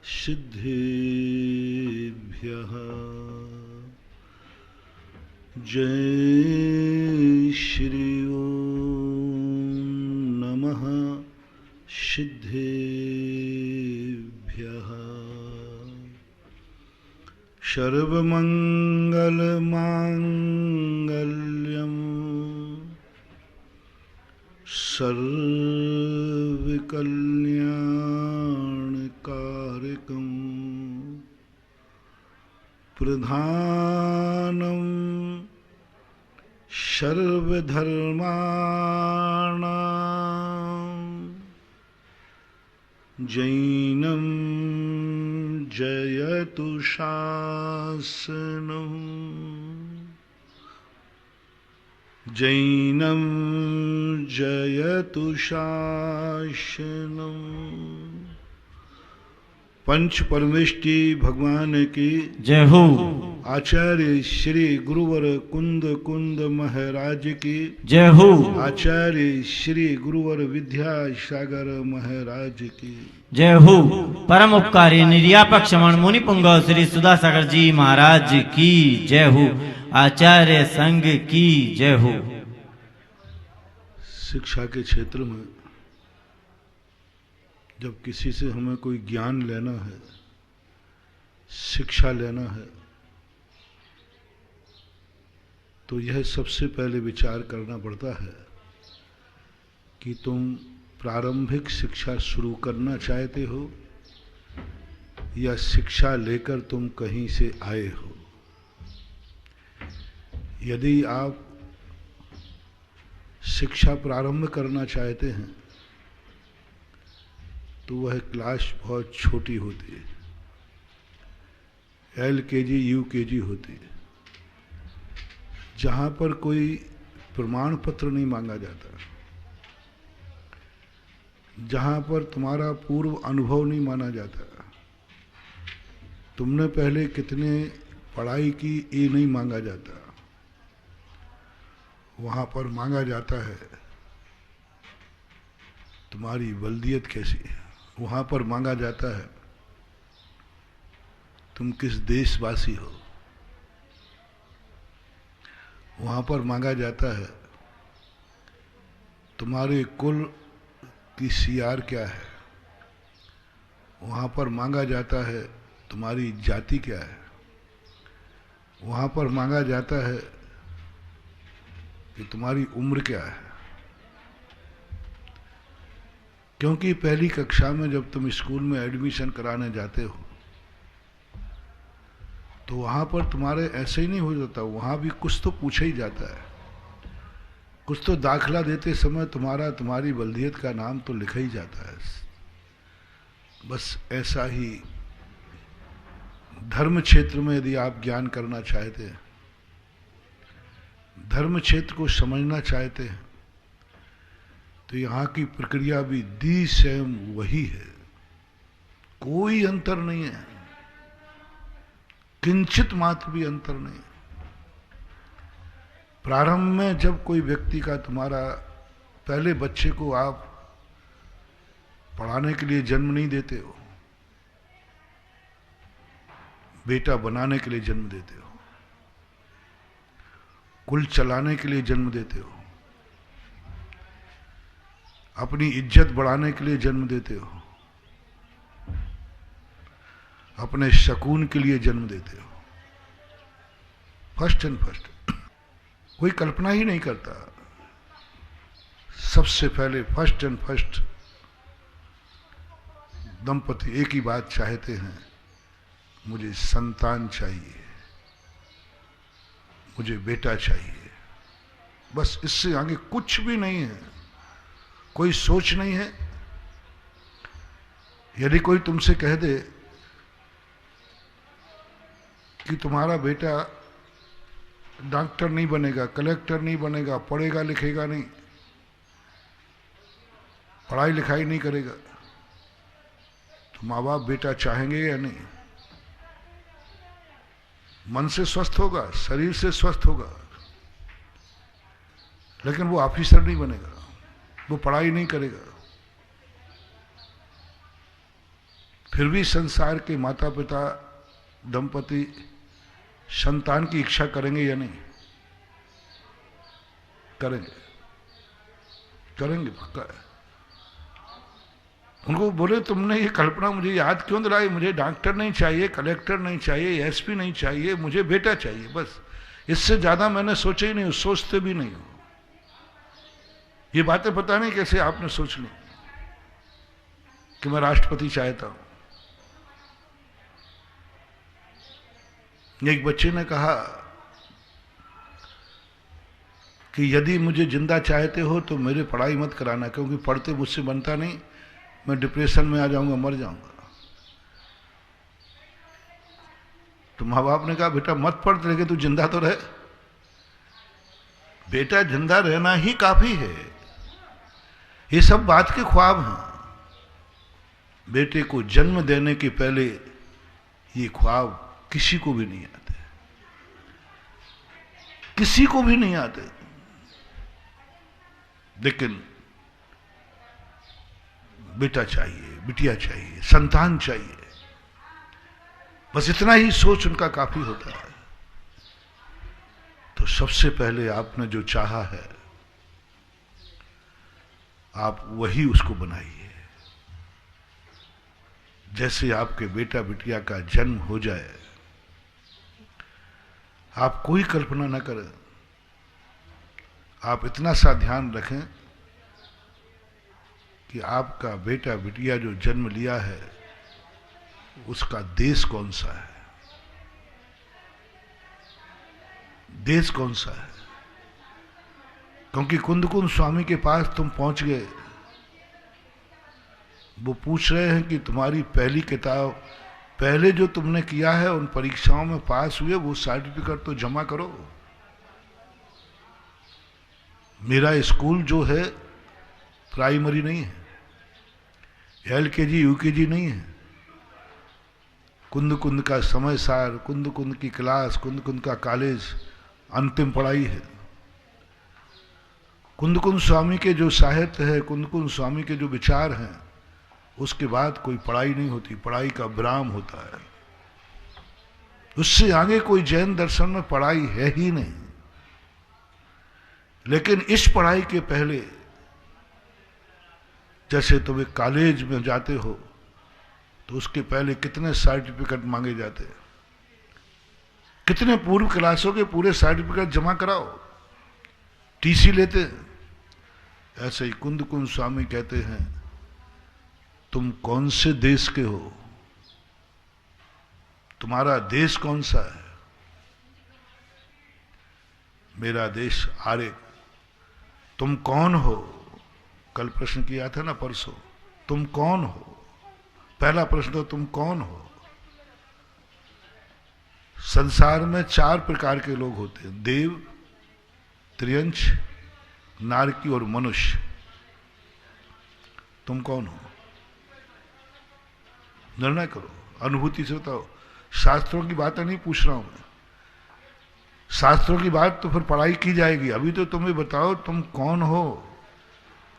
सिद्धेभ्यः जय श्री ओम नमः सिद्धेभ्यः। सर्वमंगलमांगल्यं सर्वकल्याणकारकं प्रधानं सर्वधर्माणां जैनं जयतु शासनं जैनं जयतु शासनं। पंच परमेष्टि भगवान की जय हो। आचार्य श्री गुरुवर कुंद कुंद महाराज की जय हो। आचार्य श्री गुरुवर विद्यासागर महाराज की जय हो। परम उपकारी निर्यापक क्षमण मुनि पुंग श्री सुधासागर जी महाराज की जय हो। आचार्य संघ की जय हो। शिक्षा के क्षेत्र में जब किसी से हमें कोई ज्ञान लेना है, शिक्षा लेना है, तो यह सबसे पहले विचार करना पड़ता है कि तुम प्रारंभिक शिक्षा शुरू करना चाहते हो या शिक्षा लेकर तुम कहीं से आए हो। यदि आप शिक्षा प्रारंभ करना चाहते हैं तो वह क्लास बहुत छोटी होती है, LKG UKG होती है, जहाँ पर कोई प्रमाण पत्र नहीं मांगा जाता, जहाँ पर तुम्हारा पूर्व अनुभव नहीं माना जाता, तुमने पहले कितने पढ़ाई की ये नहीं मांगा जाता। वहाँ पर मांगा जाता है तुम्हारी बल्दियत कैसी है, वहाँ पर मांगा जाता है तुम किस देशवासी हो, वहाँ पर मांगा जाता है तुम्हारे कुल की CR क्या है, वहाँ पर मांगा जाता है तुम्हारी जाति क्या है, वहाँ पर मांगा जाता है कि तुम्हारी उम्र क्या है। क्योंकि पहली कक्षा में जब तुम स्कूल में एडमिशन कराने जाते हो तो वहाँ पर तुम्हारे ऐसे ही नहीं हो जाता, वहाँ भी कुछ तो पूछा ही जाता है, कुछ तो दाखला देते समय तुम्हारी बल्दियत का नाम तो लिखा ही जाता है। बस ऐसा ही धर्म क्षेत्र में यदि आप ज्ञान करना चाहते हैं, धर्म क्षेत्र को समझना चाहते हैं, तो यहाँ की प्रक्रिया भी दी सेम वही है, कोई अंतर नहीं है, किंचित मात्र भी अंतर नहीं। प्रारंभ में जब कोई व्यक्ति का तुम्हारा, पहले बच्चे को आप पढ़ाने के लिए जन्म नहीं देते हो, बेटा बनाने के लिए जन्म देते हो, कुल चलाने के लिए जन्म देते हो, अपनी इज्जत बढ़ाने के लिए जन्म देते हो, अपने शकून के लिए जन्म देते हो। फर्स्ट एंड फर्स्ट कोई कल्पना ही नहीं करता, सबसे पहले फर्स्ट एंड फर्स्ट दंपति एक ही बात चाहते हैं, मुझे संतान चाहिए, मुझे बेटा चाहिए, बस इससे आगे कुछ भी नहीं है, कोई सोच नहीं है। यदि कोई तुमसे कह दे कि तुम्हारा बेटा डॉक्टर नहीं बनेगा, कलेक्टर नहीं बनेगा, पढ़ेगा लिखेगा नहीं, पढ़ाई लिखाई नहीं करेगा, तो माँ बाप बेटा चाहेंगे या नहीं? मन से स्वस्थ होगा, शरीर से स्वस्थ होगा, लेकिन वो ऑफिसर नहीं बनेगा, वो पढ़ाई नहीं करेगा, फिर भी संसार के माता पिता दंपति संतान की इच्छा करेंगे या नहीं? करेंगे, करेंगे, पक्का है। उनको बोले तुमने ये कल्पना मुझे याद क्यों दिलाई? मुझे डॉक्टर नहीं चाहिए, कलेक्टर नहीं चाहिए, एसपी नहीं चाहिए, मुझे बेटा चाहिए, बस। इससे ज्यादा मैंने सोचा ही नहीं, सोचते भी नहीं हो। ये बातें पता नहीं कैसे आपने सोच ली कि मैं राष्ट्रपति चाहता हूं। एक बच्चे ने कहा कि यदि मुझे जिंदा चाहते हो तो मेरे पढ़ाई मत कराना, क्योंकि पढ़ते मुझसे बनता नहीं, मैं डिप्रेशन में आ जाऊंगा, मर जाऊंगा। तो माँ बाप ने कहा बेटा मत पढ़, लेकिन तू जिंदा तो रहे। बेटा जिंदा रहना ही काफी है। ये सब बात के ख्वाब हैं। बेटे को जन्म देने के पहले ये ख्वाब किसी को भी नहीं आते, किसी को भी नहीं आते। लेकिन बेटा चाहिए, बिटिया चाहिए, संतान चाहिए, बस इतना ही सोच उनका काफी होता है। तो सबसे पहले आपने जो चाहा है आप वही उसको बनाइए। जैसे आपके बेटा बिटिया का जन्म हो जाए, आप कोई कल्पना न करें, आप इतना सा ध्यान रखें कि आपका बेटा बिटिया जो जन्म लिया है उसका देश कौन सा है, देश कौन सा है। क्योंकि कुंदकुंद स्वामी के पास तुम पहुंच गए, वो पूछ रहे हैं कि तुम्हारी पहली किताब, पहले जो तुमने किया है उन परीक्षाओं में पास हुए, वो सर्टिफिकेट तो जमा करो। मेरा स्कूल जो है प्राइमरी नहीं है, LKG UKG नहीं है। कुंद का समय सार, कुंद की क्लास, कुंद का कॉलेज अंतिम पढ़ाई है। कुंद स्वामी के जो साहित्य है, कुंद स्वामी के जो विचार हैं, उसके बाद कोई पढ़ाई नहीं होती, पढ़ाई का विराम होता है। उससे आगे कोई जैन दर्शन में पढ़ाई है ही नहीं। लेकिन इस पढ़ाई के पहले, जैसे तुम एक कॉलेज में जाते हो तो उसके पहले कितने सर्टिफिकेट मांगे जाते हैं, कितने पूर्व क्लासों के पूरे सर्टिफिकेट जमा कराओ, TC लेते हैं। ऐसे ही कुंद स्वामी कहते हैं तुम कौन से देश के हो, तुम्हारा देश कौन सा है। मेरा देश आर्य। तुम कौन हो, कल प्रश्न किया था ना, परसों, तुम कौन हो। पहला प्रश्न तो तुम कौन हो। संसार में 4 प्रकार के लोग होते हैं, देव, त्रियंच, नारकी और मनुष्य। तुम कौन हो, निर्णय करो, अनुभूति से बताओ। शास्त्रों की बातें नहीं पूछ रहा हूं मैं, शास्त्रों की बात तो फिर पढ़ाई की जाएगी। अभी तो तुम्हें बताओ तुम कौन हो।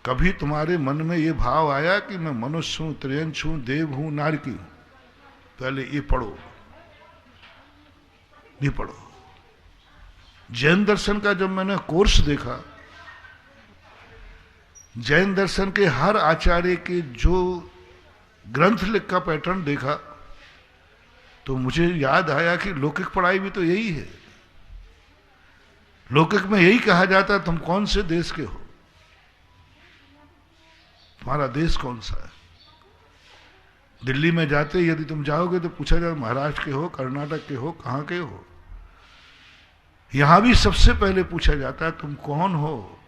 कभी तुम्हारे मन में ये भाव आया कि मैं मनुष्य हूं, त्रियंच हूं, देव हूं, नारकी हूं? पहले ये पढ़ो, नहीं पढ़ो। जैन दर्शन का जब मैंने कोर्स देखा, जैन दर्शन के हर आचार्य के जो ग्रंथ लिख का पैटर्न देखा, तो मुझे याद आया कि लौकिक पढ़ाई भी तो यही है। लौकिक में यही कहा जाता तुम कौन से देश के हो, तुम्हारा देश कौन सा है। दिल्ली में जाते यदि तुम जाओगे तो पूछा जाए महाराष्ट्र के हो, कर्नाटक के हो, कहां के हो। यहां भी सबसे पहले पूछा जाता है तुम कौन हो।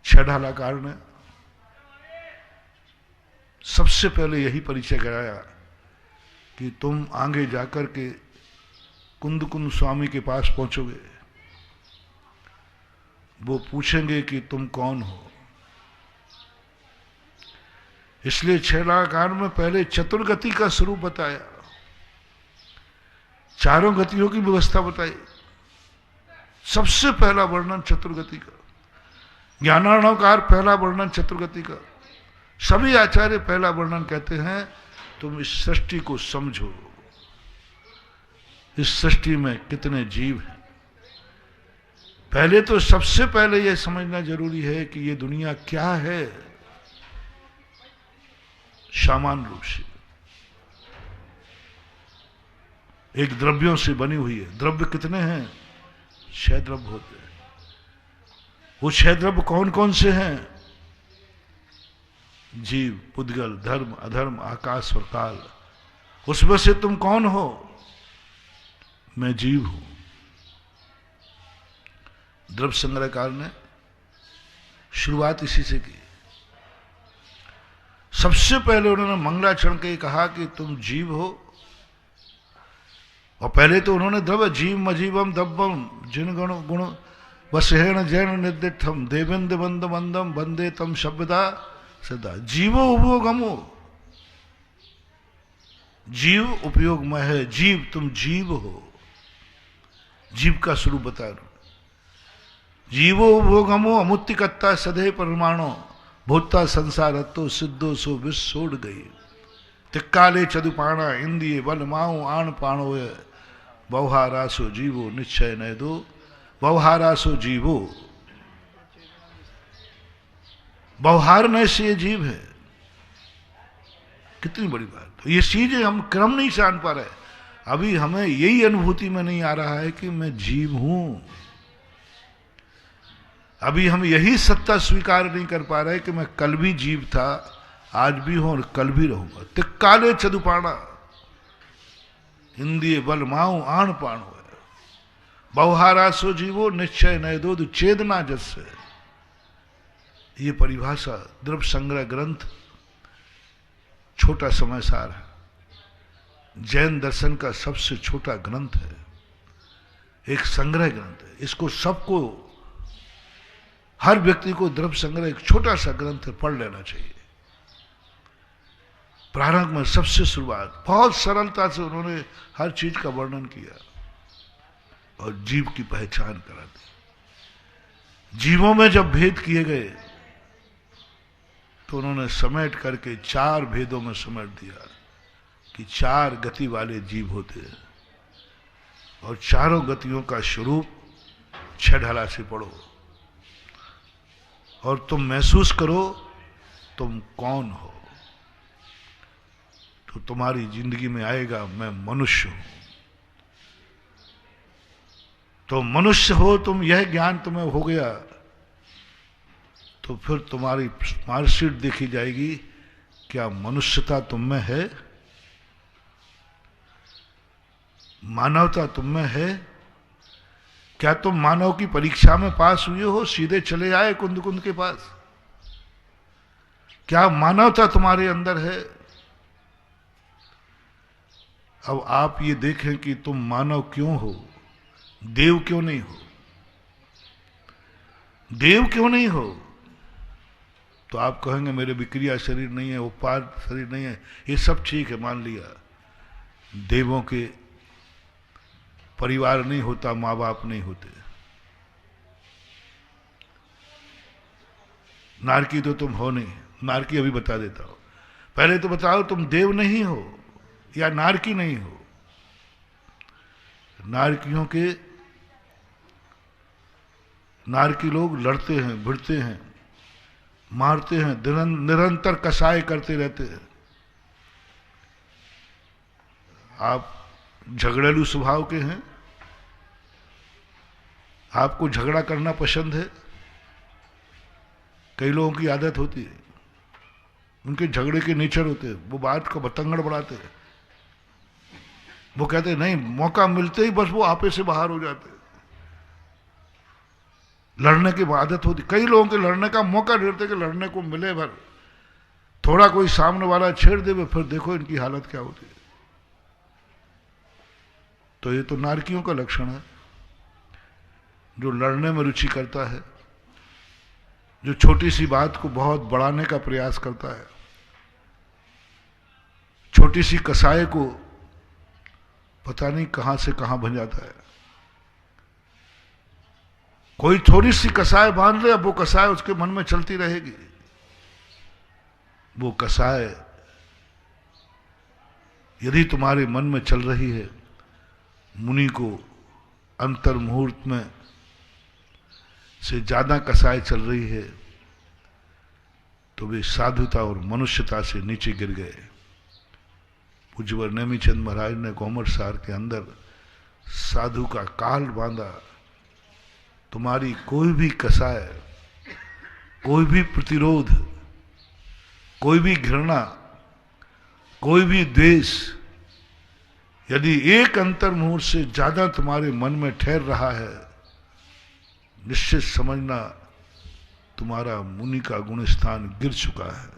छठालाकार ने सबसे पहले यही परिचय कराया कि तुम आगे जाकर के कुंद स्वामी के पास पहुंचोगे, वो पूछेंगे कि तुम कौन हो। इसलिए छठालाकार में पहले चतुर्गति का स्वरूप बताया, चारों गतियों की व्यवस्था बताई। सबसे पहला वर्णन चतुर्गति का, ज्ञानार्णवकार पहला वर्णन चतुर्गति का, सभी आचार्य पहला वर्णन कहते हैं तुम इस सृष्टि को समझो, इस सृष्टि में कितने जीव हैं। पहले तो सबसे पहले यह समझना जरूरी है कि ये दुनिया क्या है। सामान्य रूप से एक द्रव्यों से बनी हुई है। द्रव्य कितने हैं? 6 द्रव्य होते हैं। वो 6 द्रव्य कौन कौन से हैं? जीव, पुद्गल, धर्म, अधर्म, आकाश और काल। उसमें से तुम कौन हो? मैं जीव हूं। द्रव्य संग्रहकार ने शुरुआत इसी से की। सबसे पहले उन्होंने मंगलाचरण के कहा कि तुम जीव हो, और पहले तो उन्होंने द्रव्य जीव मजीवम दब्बम जिन गुण गुण वसेण जैन निर्दिठम देवेंद्र बंद बंदम वंदे तम शब्दा सदा। जीवो उपयोगमो, जीव उपयोग में है। जीव, तुम जीव हो। जीव का स्वरूप बता रहा। जीवो उपयोगमो अमुत्तिकत्ता सदे परमाणु भूता संसारत्तो सिद्धो सो विश्व गई। तिक्काले चदुपाणा इंदिये बल माओ आण पाणो बहुहारासो जीवो निश्चय न दो बहुहारासो जीवो। बहुहारने से ये जीव है। कितनी बड़ी बात। तो ये चीजें हम क्रम नहीं जान पा रहे। अभी हमें यही अनुभूति में नहीं आ रहा है कि मैं जीव हूं। अभी हम यही सत्ता स्वीकार नहीं कर पा रहे कि मैं कल भी जीव था, आज भी हूं और कल भी रहूंगा। तिक्काले चदुपाणा हिंदी बल माऊ आण पाण हो बहुहारासो जीवो निश्चय नय दो चेतना जैसे। ये परिभाषा द्रव्य संग्रह ग्रंथ छोटा समय सार है। जैन दर्शन का सबसे छोटा ग्रंथ है, एक संग्रह ग्रंथ है। इसको सबको, हर व्यक्ति को द्रव्य संग्रह एक छोटा सा ग्रंथ पढ़ लेना चाहिए। प्रारंभ में सबसे शुरुआत बहुत सरलता से उन्होंने हर चीज का वर्णन किया और जीव की पहचान करा दी। जीवों में जब भेद किए गए तो उन्होंने समेट करके 4 भेदों में समेट दिया कि 4 गति वाले जीव होते हैं और चारों गतियों का स्वरूप 6 ढाला से पढ़ो और तुम महसूस करो तुम कौन हो। तो तुम्हारी जिंदगी में आएगा मैं मनुष्य हूं। तो मनुष्य हो तुम, यह ज्ञान तुम्हें हो गया तो फिर तुम्हारी मार्कशीट देखी जाएगी। क्या मनुष्यता तुम में है? मानवता तुम में है? क्या तुम मानव की परीक्षा में पास हुए हो? सीधे चले आए कुंद कुंद के पास? क्या मानवता तुम्हारे अंदर है? अब आप ये देखें कि तुम मानव क्यों हो, देव क्यों नहीं हो? देव क्यों नहीं हो? तो आप कहेंगे मेरे विक्रिया शरीर नहीं है, उपाद शरीर नहीं है। ये सब ठीक है, मान लिया। देवों के परिवार नहीं होता, माँ बाप नहीं होते। नारकी तो तुम हो नहीं। नारकी अभी बता देता हूं। पहले तो बताओ तुम देव नहीं हो या नारकी नहीं हो। नारकी लोग लड़ते हैं, भिड़ते हैं, मारते हैं, निरंतर कसाई करते रहते हैं। आप झगड़ेलू स्वभाव के हैं, आपको झगड़ा करना पसंद है। कई लोगों की आदत होती है, उनके झगड़े के नेचर होते हैं, वो बात को बतंगड़ बढ़ाते हैं। वो कहते हैं नहीं, मौका मिलते ही बस वो आपे से बाहर हो जाते हैं। लड़ने की आदत होती। कई लोगों के लड़ने का मौका ढूंढते कि लड़ने को मिले भर, थोड़ा कोई सामने वाला छेड़ दे, फिर देखो इनकी हालत क्या होती है। तो ये तो नारकियों का लक्षण है, जो लड़ने में रुचि करता है, जो छोटी सी बात को बहुत बढ़ाने का प्रयास करता है, छोटी सी कसाई को पता नहीं कहां से कहां बन जाता है। कोई थोड़ी सी कसाई बांध ले, अब वो कसाई उसके मन में चलती रहेगी। वो कसाय यदि तुम्हारे मन में चल रही है, मुनि को अंतर मुहूर्त में से ज्यादा कसाय चल रही है, तो वे साधुता और मनुष्यता से नीचे गिर गए। पूज्यवर नेमीचंद महाराज ने कोमर सार के अंदर साधु का काल बांधा। तुम्हारी कोई भी कसाय, कोई भी प्रतिरोध, कोई भी घृणा, कोई भी द्वेष यदि एक अंतर मुहूर्त से ज्यादा तुम्हारे मन में ठहर रहा है, निश्चित समझना तुम्हारा मुनि का गुण स्थान गिर चुका है।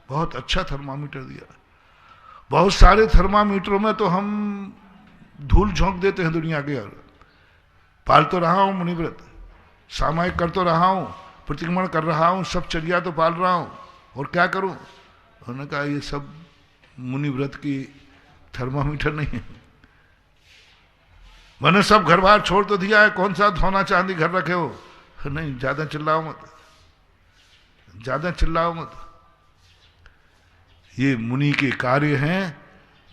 बहुत अच्छा थर्मामीटर दिया। बहुत सारे थर्मामीटरों में तो हम धूल झोंक देते हैं दुनिया के। यार पाल तो रहा हूं मुनिव्रत, सामायिक कर तो रहा हूं, प्रतिक्रमण कर रहा हूं, सब चर्या तो पाल रहा हूं, और क्या करूं? उन्होंने कहा ये सब मुनिव्रत की थर्मामीटर नहीं है। मैंने सब घर बार छोड़ तो दिया है, कौन सा सोना चांदी घर रखे हो? नहीं, ज्यादा चिल्लाओ मत, ज्यादा चिल्लाओ मत। ये मुनि के कार्य हैं,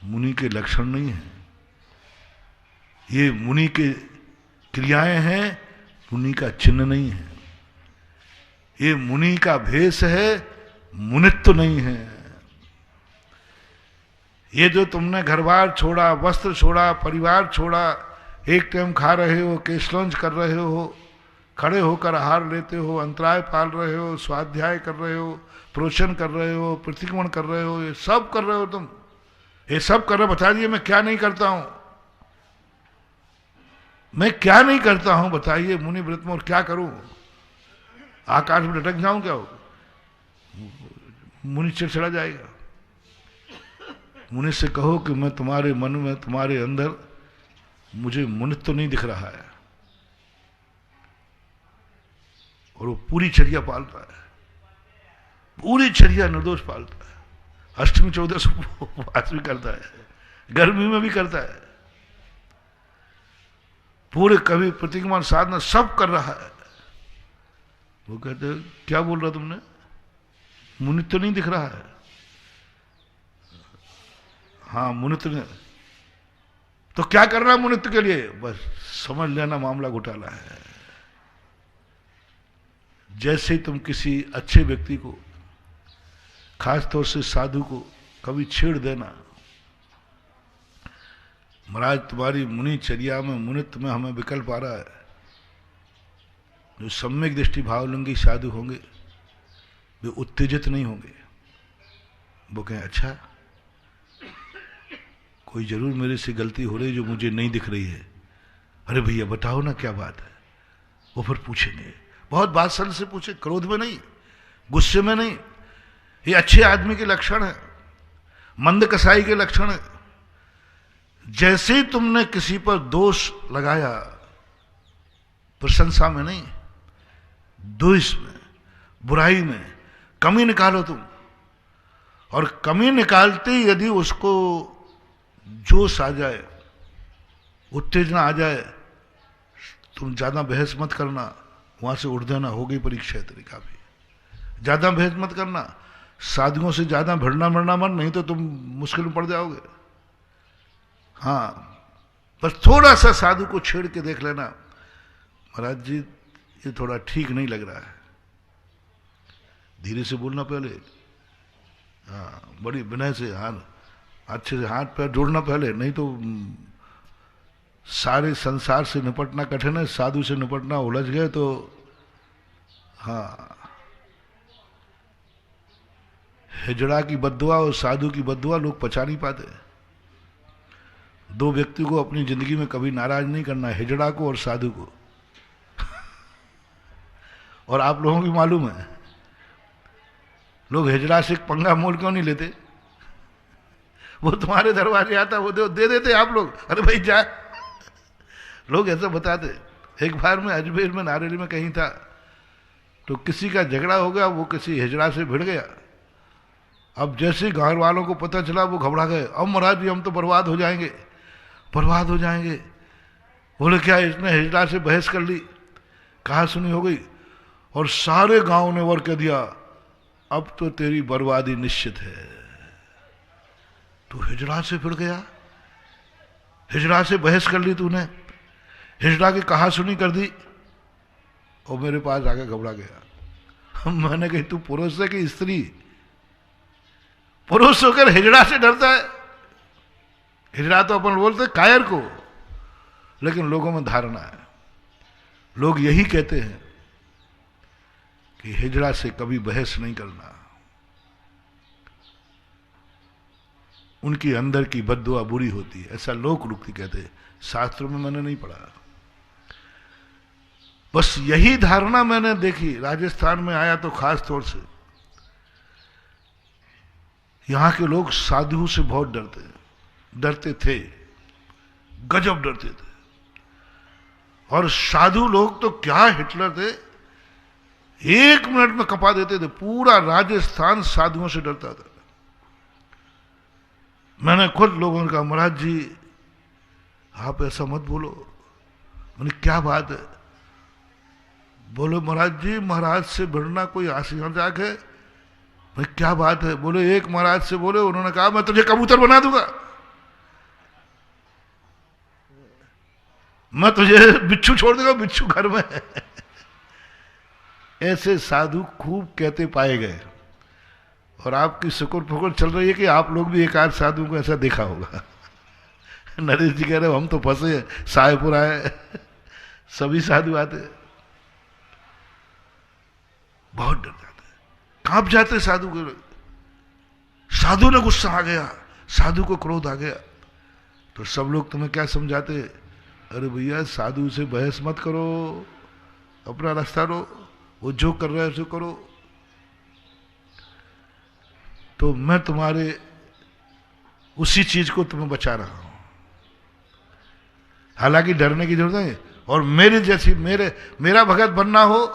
मुनि के लक्षण नहीं है। ये मुनि के क्रियाएं हैं, मुनि का चिन्ह नहीं है। ये मुनि का भेष है, मुनित्व नहीं है। ये जो तुमने घर बार छोड़ा, वस्त्र छोड़ा, परिवार छोड़ा, एक टाइम खा रहे हो, केशलंच कर रहे हो, खड़े होकर आहार लेते हो, अंतराय पाल रहे हो, स्वाध्याय कर रहे हो, प्रोचन कर रहे हो, प्रतिक्रमण कर रहे हो, ये सब कर रहे हो तुम। ये सब कर रहे, बता दिए मैं क्या नहीं करता हूं, मैं क्या नहीं करता हूं बताइए मुनि व्रत में, और क्या करूं? आकाश में लटक जाऊं क्या? हो मुनि चिड़चिड़ा जाएगा। मुनि से कहो कि मैं तुम्हारे मन में, तुम्हारे अंदर मुझे मुनित्व नहीं दिख रहा है, और वो पूरी चर्या पालता है, पूरी चर्या निर्दोष पालता है। अष्टमी 14 उपवास भी करता है, गर्मी में भी करता है, पूरे कवि प्रतिक्रमण साधना सब कर रहा है। वो कहते हैं क्या बोल रहा तुमने? मुनित्व नहीं दिख रहा है? हाँ मुनित्व नहीं, तो क्या करना मुनित्व के लिए? बस समझ लेना मामला घोटाला है। जैसे तुम किसी अच्छे व्यक्ति को, खासतौर से साधु को कभी छेड़ देना, महाराज तुम्हारी मुनिचर्या में, मुनित्व में हमें विकल्प आ रहा है। जो सम्यक दृष्टि भावलिंगी साधु होंगे वे उत्तेजित नहीं होंगे। वो कहें अच्छा कोई जरूर मेरे से गलती हो रही जो मुझे नहीं दिख रही है, अरे भैया बताओ ना क्या बात है। वो फिर पूछेंगे, बहुत बादशाह से पूछे, क्रोध में नहीं, गुस्से में नहीं। ये अच्छे आदमी के लक्षण है, मंद कसाई के लक्षण है। जैसे ही तुमने किसी पर दोष लगाया, प्रशंसा में नहीं, द्वेष में, बुराई में कमी निकालो तुम, और कमी निकालते ही यदि उसको जोश आ जाए, उत्तेजना आ जाए, तुम ज्यादा बहस मत करना, वहां से उठ देना। हो गई परीक्षा तरीका भी। ज्यादा बहस मत करना, साधुओं से ज्यादा भिड़ना मरना मत, नहीं तो तुम मुश्किल में पड़ जाओगे। हाँ बस थोड़ा सा साधु को छेड़ के देख लेना, महाराज जी ये थोड़ा ठीक नहीं लग रहा है, धीरे से बोलना पहले। हाँ बड़ी विनय से, हाथ अच्छे से हाथ पैर जोड़ना पहले, नहीं तो सारे संसार से निपटना कठिन है, साधु से निपटना उलझ गए तो। हाँ हिजड़ा की बद्दुआ और साधु की बद्दुआ लोग पचा नहीं पाते। दो व्यक्ति को अपनी जिंदगी में कभी नाराज नहीं करना, हिजड़ा को और साधु को। और आप लोगों की मालूम है लोग हिजड़ा से पंगा मोल क्यों नहीं लेते? वो तुम्हारे दरवाजे आता, वो दे देते आप लोग, अरे भाई जा। लोग ऐसा बताते। एक बार मैं अजमेर में नारेली में कहीं था, तो किसी का झगड़ा हो गया, वो किसी हिजड़ा से भिड़ गया। अब जैसे गांव वालों को पता चला वो घबरा गए, अब महाराज जी हम तो बर्बाद हो जाएंगे, बर्बाद हो जाएंगे। बोले क्या इसने हिजड़ा से बहस कर ली, कहा सुनी हो गई। और सारे गांव ने वर कह दिया अब तो तेरी बर्बादी निश्चित है। तू हिजड़ा से फिर गया, हिजड़ा से बहस कर ली तूने, हिजड़ा की कहा सुनी कर दी और मेरे पास आके घबरा गया। मैंने कही तू पुरुष है कि स्त्री? पुरुष होकर हिजड़ा से डरता है? हिजड़ा तो अपन बोलते कायर को, लेकिन लोगों में धारणा है, लोग यही कहते हैं कि हिजड़ा से कभी बहस नहीं करना, उनकी अंदर की बद्दुआ बुरी होती है, ऐसा लोक रुक्ति कहते हैं। शास्त्रों में मैंने नहीं पढ़ा, बस यही धारणा मैंने देखी। राजस्थान में आया तो खास तौर से यहां के लोग साधु से बहुत डरते थे, गजब डरते थे। और साधु लोग तो क्या हिटलर थे, 1 मिनट में कपा देते थे। पूरा राजस्थान साधुओं से डरता था। मैंने खुद लोगों ने कहा महाराज जी आप ऐसा मत बोलो। मैंने क्या बात है? बोलो महाराज जी महाराज से भिड़ना कोई आशी मजाक है? मैं क्या बात है? बोले एक महाराज से बोले, उन्होंने कहा मैं तुझे कबूतर बना दूंगा, मैं तुझे बिच्छू छोड़ दूंगा, बिच्छू घर में। ऐसे साधु खूब कहते पाए गए। और आपकी शुक्र फुक्र चल रही है कि आप लोग भी एक आध साधु को ऐसा देखा होगा। नरेश जी कह रहे हम तो फंसे, साहेबपुर आए, सभी साधु आते, बहुत डर जाते, कांप जाते साधु के। साधु ने गुस्सा आ गया, साधु को क्रोध आ गया, तो सब लोग तुम्हें क्या समझाते? अरे भैया साधु से बहस मत करो, अपना रास्ता रो, वो जो कर रहा है उसे करो। तो मैं तुम्हारे उसी चीज को तुम्हें बचा रहा हूं, हालांकि डरने की जरूरत नहीं। और मेरे जैसी मेरा भगत बनना हो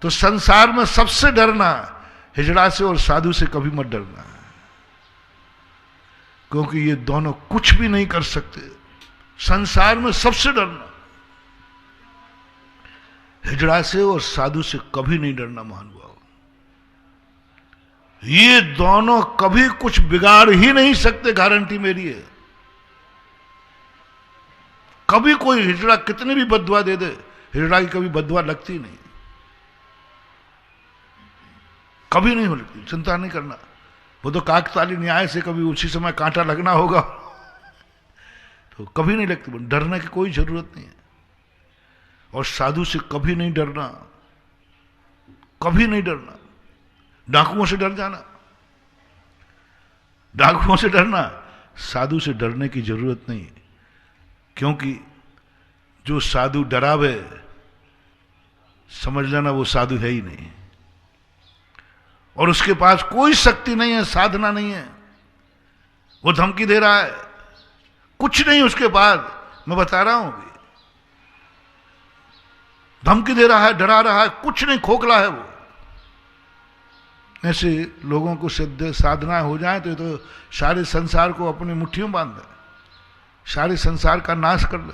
तो संसार में सबसे डरना हिजड़ा से और साधु से कभी मत डरना, क्योंकि ये दोनों कुछ भी नहीं कर सकते। संसार में सबसे डरना हिजड़ा से और साधु से कभी नहीं डरना महानुभाव। ये दोनों कभी कुछ बिगाड़ ही नहीं सकते, गारंटी मेरी है। कभी कोई हिजड़ा कितनी भी बद्दुआ दे दे, हिजड़ा की कभी बद्दुआ लगती नहीं, कभी नहीं हो लगती, चिंता नहीं करना। वो तो काकताली न्याय से कभी उसी समय कांटा लगना होगा, तो कभी नहीं लगती। डरने की कोई जरूरत नहीं है। और साधु से कभी नहीं डरना, कभी नहीं डरना। डाकुओं से डर जाना, डाकुओं से डरना, साधु से डरने की जरूरत नहीं, क्योंकि जो साधु डरावे समझ लेना वो साधु है ही नहीं, और उसके पास कोई शक्ति नहीं है, साधना नहीं है। वो धमकी दे रहा है, कुछ नहीं उसके पास, मैं बता रहा हूं, धमकी दे रहा है, डरा रहा है, कुछ नहीं, खोखला है वो। ऐसे लोगों को सिद्ध साधना हो जाए तो सारे संसार को अपनी मुट्ठियों में बांध दे, सारे संसार का नाश कर ले।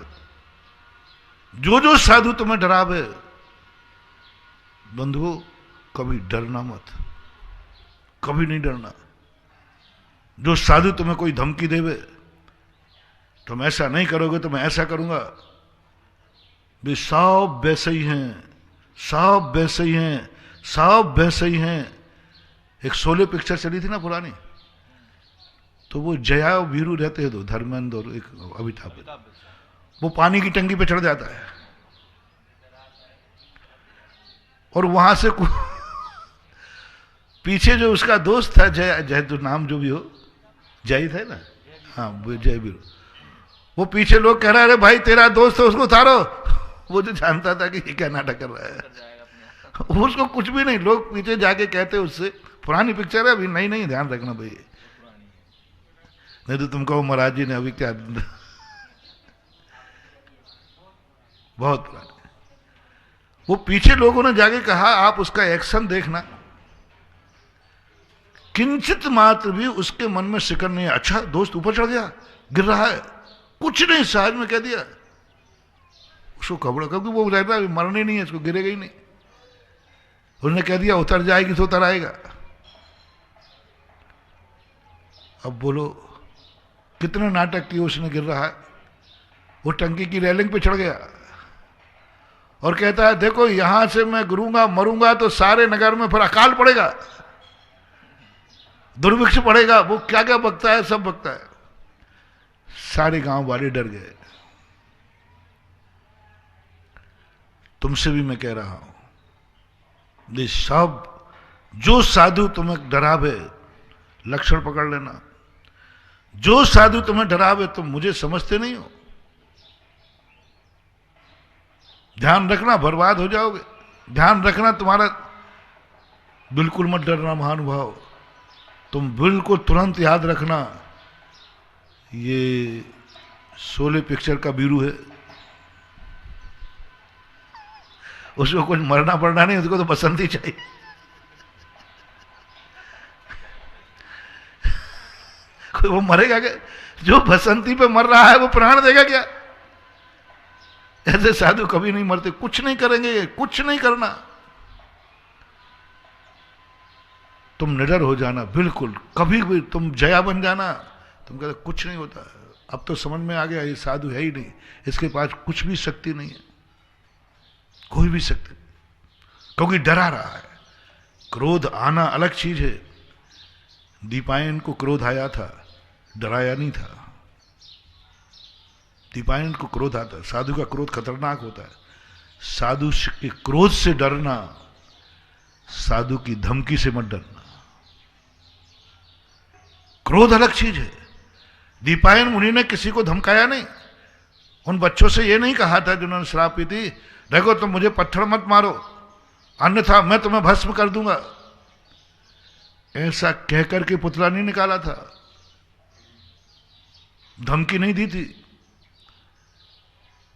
जो साधु तुम्हें डरावे, बंधुओं कभी डरना मत, कभी नहीं डरना। जो साधु तुम्हें कोई धमकी देवे, तुम ऐसा नहीं करोगे तो मैं ऐसा करूंगा, वे सब वैसे ही हैं, सब वैसे ही हैं, सब वैसे ही हैं। एक शोले पिक्चर चली थी ना पुरानी, तो वो जया और वीरू रहते हैं, दो धर्मेंद्र और एक अमिताभ, वो पानी की टंकी पे चढ़ जाता है और वहां से पीछे जो उसका दोस्त था जय तो नाम जो भी हो, जय थे ना, हाँ वो जय वीरू, वो पीछे लोग कह रहे हैं अरे भाई तेरा दोस्त है उसको उतारो। वो जो जानता था कि ये क्या नाटक कर रहा है, उसको कुछ भी नहीं, लोग पीछे जाके कहते उससे, पुरानी पिक्चर है अभी, नहीं ध्यान रखना भाई, नहीं तो तुम कहो महाराज जी ने अभी क्या बहुत पुरानी। वो पीछे लोगों ने जाके कहा आप उसका एक्शन देखना, किंचित मात्र भी उसके मन में शिकन नहीं है। अच्छा दोस्त ऊपर चढ़ गया, गिर रहा है, कुछ नहीं, सहज में कह दिया उसको खबड़ा, क्योंकि वो रहता है मरने नहीं है, इसको गिरेगा ही नहीं। उन्होंने कह दिया उतर जाएगी तो उतर आएगा, अब बोलो कितने नाटक किए उसने, गिर रहा है, वो टंकी की रेलिंग पे चढ़ गया और कहता है देखो यहां से मैं गिरूंगा मरूंगा तो सारे नगर में फिर अकाल पड़ेगा, दुर्भिक्ष पड़ेगा। वो क्या क्या बकता है, सब बकता है। सारे गांव वाले डर गए। तुमसे भी मैं कह रहा हूं, ये सब जो साधु तुम्हें डरावे लक्षण पकड़ लेना। जो साधु तुम्हें डरावे तुम मुझे समझते नहीं हो, ध्यान रखना बर्बाद हो जाओगे। ध्यान रखना तुम्हारा, बिल्कुल मत डरना महानुभाव। तुम बिल्कुल तुरंत याद रखना, ये शोले पिक्चर का बीरू है, उसको कुछ मरना पड़ना नहीं, उसको तो बसंती चाहिए। कोई वो मरेगा क्या? जो बसंती पे मर रहा है वो प्राण देगा क्या? ऐसे साधु कभी नहीं मरते, कुछ नहीं करेंगे, कुछ नहीं करना। तुम निडर हो जाना, बिल्कुल कभी भी तुम जया बन जाना। तुम कहते कुछ नहीं होता। अब तो समझ में आ गया ये साधु है ही नहीं, इसके पास कुछ भी शक्ति नहीं है, कोई भी शक्ति, क्योंकि डरा रहा है। क्रोध आना अलग चीज है। दीपायन को क्रोध आया था, डराया नहीं था। दीपायन को क्रोध आता है। साधु का क्रोध खतरनाक होता है। साधु के क्रोध से डरना, साधु की धमकी से मत डरना। क्रोध अलग चीज है। दीपायन मुनि ने किसी को धमकाया नहीं। उन बच्चों से यह नहीं कहा था जिन्होंने शराब पी थी, देखो तुम मुझे पत्थर मत मारो अन्यथा मैं तुम्हें भस्म कर दूंगा। ऐसा कहकर के पुतला नहीं निकाला था, धमकी नहीं दी थी।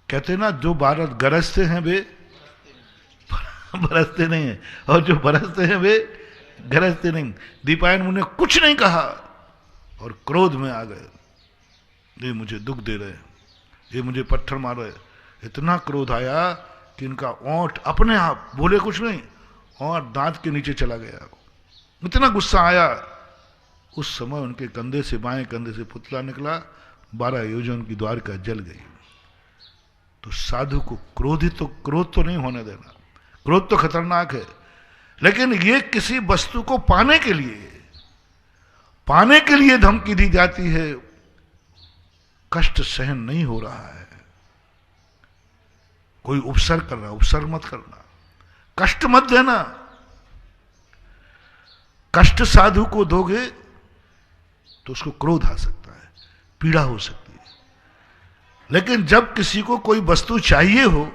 कहते ना जो भारत गरजते हैं वे बरसते नहीं है, और जो बरसते हैं वे गरजते नहीं। दीपायन मुनि ने कुछ नहीं कहा और क्रोध में आ गए, ये मुझे दुख दे रहे हैं, ये मुझे पत्थर मार रहे। इतना क्रोध आया कि इनका ओंठ अपने आप, बोले कुछ नहीं, और दांत के नीचे चला गया। इतना गुस्सा आया। उस समय उनके कंधे से, बाएं कंधे से पुतला निकला, 12 योजन की द्वारका जल गई। तो साधु को क्रोध तो नहीं होने देना। क्रोध तो खतरनाक है, लेकिन ये किसी वस्तु को पाने के लिए धमकी दी जाती है। कष्ट सहन नहीं हो रहा है, कोई उपसर्ग कर रहा, उपसर्ग मत करना, कष्ट मत देना। कष्ट साधु को दोगे तो उसको क्रोध आ सकता है, पीड़ा हो सकती है। लेकिन जब किसी को कोई वस्तु चाहिए हो,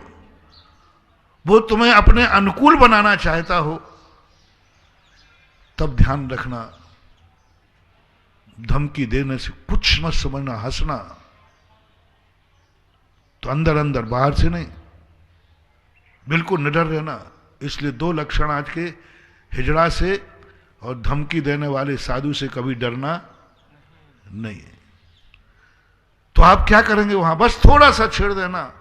वो तुम्हें अपने अनुकूल बनाना चाहता हो, तब ध्यान रखना, धमकी देने से कुछ मत समझना, हंसना तो अंदर अंदर, बाहर से नहीं, बिल्कुल निडर रहना। इसलिए 2 लक्षण आज के हिजड़ा से और धमकी देने वाले साधु से कभी डरना नहीं है। तो आप क्या करेंगे वहां? बस थोड़ा सा छेड़ देना,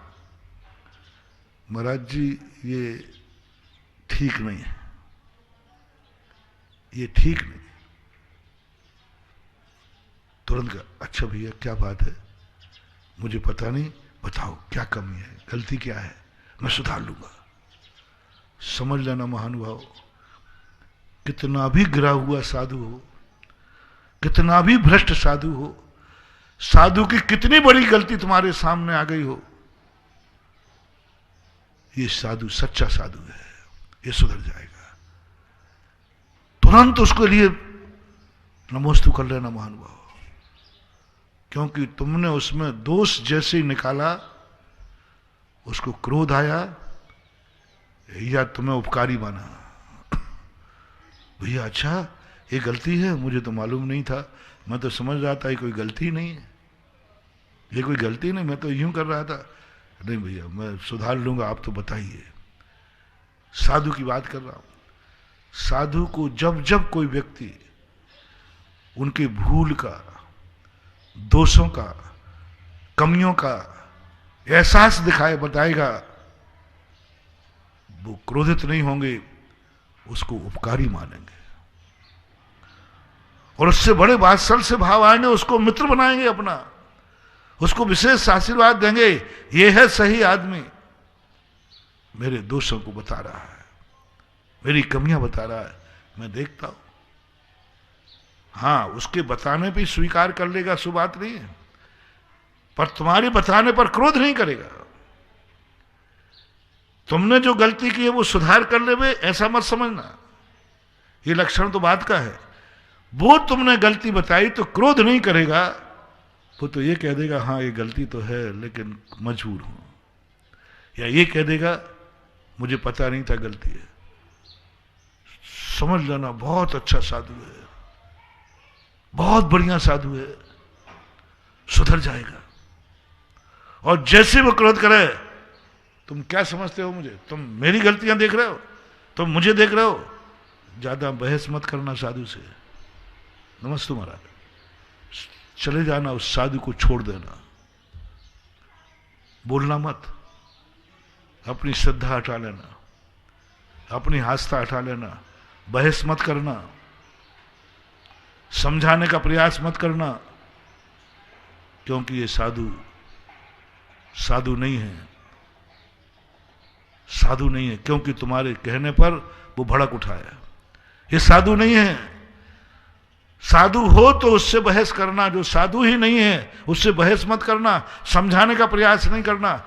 महाराज जी ये ठीक नहीं है, ये ठीक नहीं। तुरंत का, अच्छा भैया क्या बात है, मुझे पता नहीं, बताओ क्या कमी है, गलती क्या है, मैं सुधार लूंगा। समझ लेना महानुभाव, कितना भी गिरा हुआ साधु हो, कितना भी भ्रष्ट साधु हो, साधु की कितनी बड़ी गलती तुम्हारे सामने आ गई हो, ये साधु सच्चा साधु है, ये सुधर जाएगा। तुरंत उसके लिए नमोस्तु कर लेना महानुभाव, क्योंकि तुमने उसमें दोष जैसे ही निकाला, उसको क्रोध आया या तुम्हें उपकारी माना। भैया अच्छा ये गलती है, मुझे तो मालूम नहीं था, मैं तो समझ रहा था ये कोई गलती नहीं है, ये कोई गलती नहीं, मैं तो यूं कर रहा था। नहीं भैया मैं सुधार लूंगा, आप तो बताइए। साधु की बात कर रहा हूं। साधु को जब जब कोई व्यक्ति उनके भूल का, दोषों का, कमियों का एहसास दिखाए, बताएगा, वो क्रोधित नहीं होंगे, उसको उपकारी मानेंगे। और उससे बड़े वात्सल से भाव आएंगे, उसको मित्र बनाएंगे अपना, उसको विशेष आशीर्वाद देंगे, ये है सही आदमी, मेरे दोषों को बता रहा है, मेरी कमियां बता रहा है, मैं देखता हूं। हाँ, उसके बताने पे स्वीकार कर लेगा, सो बात नहीं है, पर तुम्हारे बताने पर क्रोध नहीं करेगा। तुमने जो गलती की है वो सुधार कर ले, ऐसा मत समझना, ये लक्षण तो बात का है। वो तुमने गलती बताई तो क्रोध नहीं करेगा, वो तो ये कह देगा हाँ ये गलती तो है लेकिन मजबूर हूं, या ये कह देगा मुझे पता नहीं था गलती है। समझ लेना, बहुत अच्छा साधु है, बहुत बढ़िया साधु है, सुधर जाएगा। और जैसे वो क्रोध करे, तुम क्या समझते हो मुझे, तुम मेरी गलतियां देख रहे हो, तुम मुझे देख रहे हो, ज्यादा बहस मत करना साधु से। नमस्ते महाराज, चले जाना, उस साधु को छोड़ देना, बोलना मत, अपनी श्रद्धा हटा लेना, अपनी आस्था हटा लेना, बहस मत करना, समझाने का प्रयास मत करना, क्योंकि ये साधु साधु नहीं है, साधु नहीं है, क्योंकि तुम्हारे कहने पर वो भड़क उठाया। ये साधु नहीं है। साधु हो तो उससे बहस करना, जो साधु ही नहीं है उससे बहस मत करना, समझाने का प्रयास नहीं करना।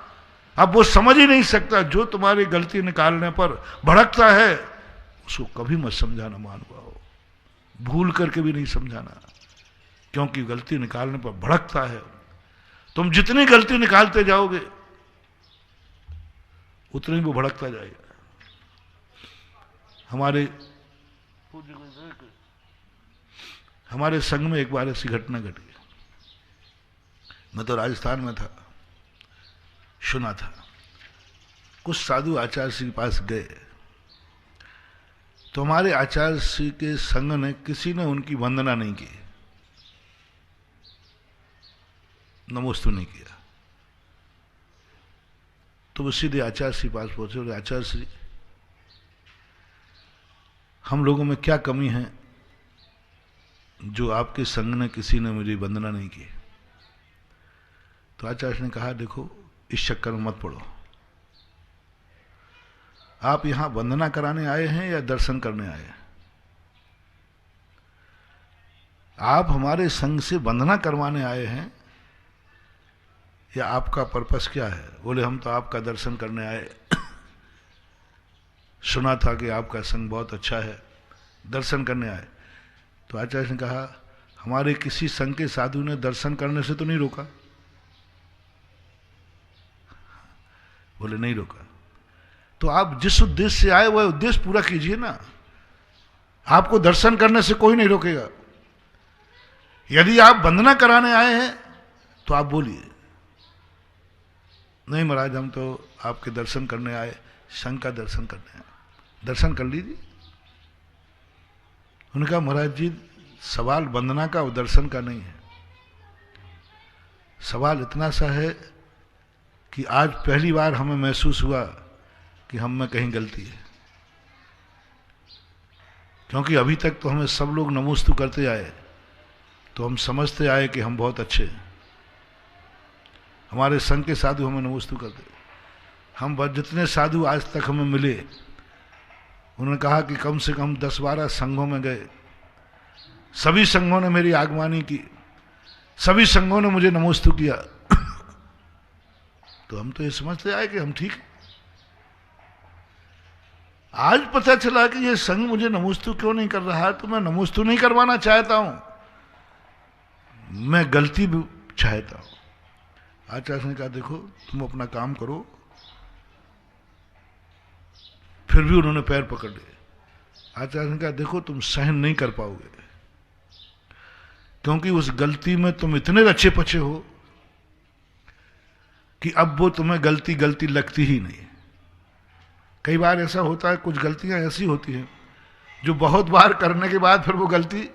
अब वो समझ ही नहीं सकता, जो तुम्हारी गलती निकालने पर भड़कता है उसको कभी मत समझाना महानुभाव, भूल करके भी नहीं समझाना, क्योंकि गलती निकालने पर भड़कता है। तुम जितनी गलती निकालते जाओगे उतनी वो भड़कता जाएगा। हमारे संघ में एक बार ऐसी घटना घट गई। मैं तो राजस्थान में था, सुना था, कुछ साधु आचार्य श्री के पास गए, तो हमारे आचार्य श्री के संघ ने किसी ने उनकी वंदना नहीं की, नमोस्तु नहीं किया। तो वो सीधे आचार्य श्री पास पहुंचे और आचार्य श्री, हम लोगों में क्या कमी है जो आपके संघ ने किसी ने मेरी वंदना नहीं की। तो आचार्य ने कहा, देखो इस चक्कर में मत पड़ो, आप यहां वंदना कराने आए हैं या दर्शन करने आए हैं? आप हमारे संघ से वंदना करवाने आए हैं या आपका पर्पस क्या है? बोले हम तो आपका दर्शन करने आए, सुना था कि आपका संघ बहुत अच्छा है, दर्शन करने आए। तो आचार्य ने कहा, हमारे किसी संघ के साधु ने दर्शन करने से तो नहीं रोका? बोले नहीं रोका। तो आप जिस उद्देश्य से आए वह उद्देश्य पूरा कीजिए ना, आपको दर्शन करने से कोई नहीं रोकेगा। यदि आप वंदना कराने आए हैं तो आप बोलिए, नहीं महाराज हम तो आपके दर्शन करने आए, संघ का दर्शन करने आए, दर्शन कर लीजिए। उन्होंने कहा, महाराज जी सवाल वंदना का और दर्शन का नहीं है, सवाल इतना सा है कि आज पहली बार हमें महसूस हुआ कि हम में कहीं गलती है, क्योंकि अभी तक तो हमें सब लोग नमोस्तु करते आए, तो हम समझते आए कि हम बहुत अच्छे हैं, हमारे संघ के साधु हमें नमोस्तु करते। हम जितने साधु आज तक हमें मिले, उन्होंने कहा कि कम से कम 10-12 संघों में गए, सभी संघों ने मेरी आगवानी की, सभी संघों ने मुझे नमोस्तु किया। तो हम तो ये समझते आए कि हम ठीक हैं। आज पता चला कि ये संघ मुझे नमोस्तु क्यों नहीं कर रहा है, तो मैं नमोस्तु नहीं करवाना चाहता हूं, मैं गलती भी चाहता हूं। आचार्य ने कहा, देखो तुम अपना काम करो। फिर भी उन्होंने पैर पकड़ लिए। आचार्य ने कहा, देखो तुम सहन नहीं कर पाओगे, क्योंकि उस गलती में तुम इतने रचे पचे हो कि अब वो तुम्हें गलती गलती लगती ही नहीं। कई बार ऐसा होता है, कुछ गलतियां ऐसी होती हैं जो बहुत बार करने के बाद फिर वो गलती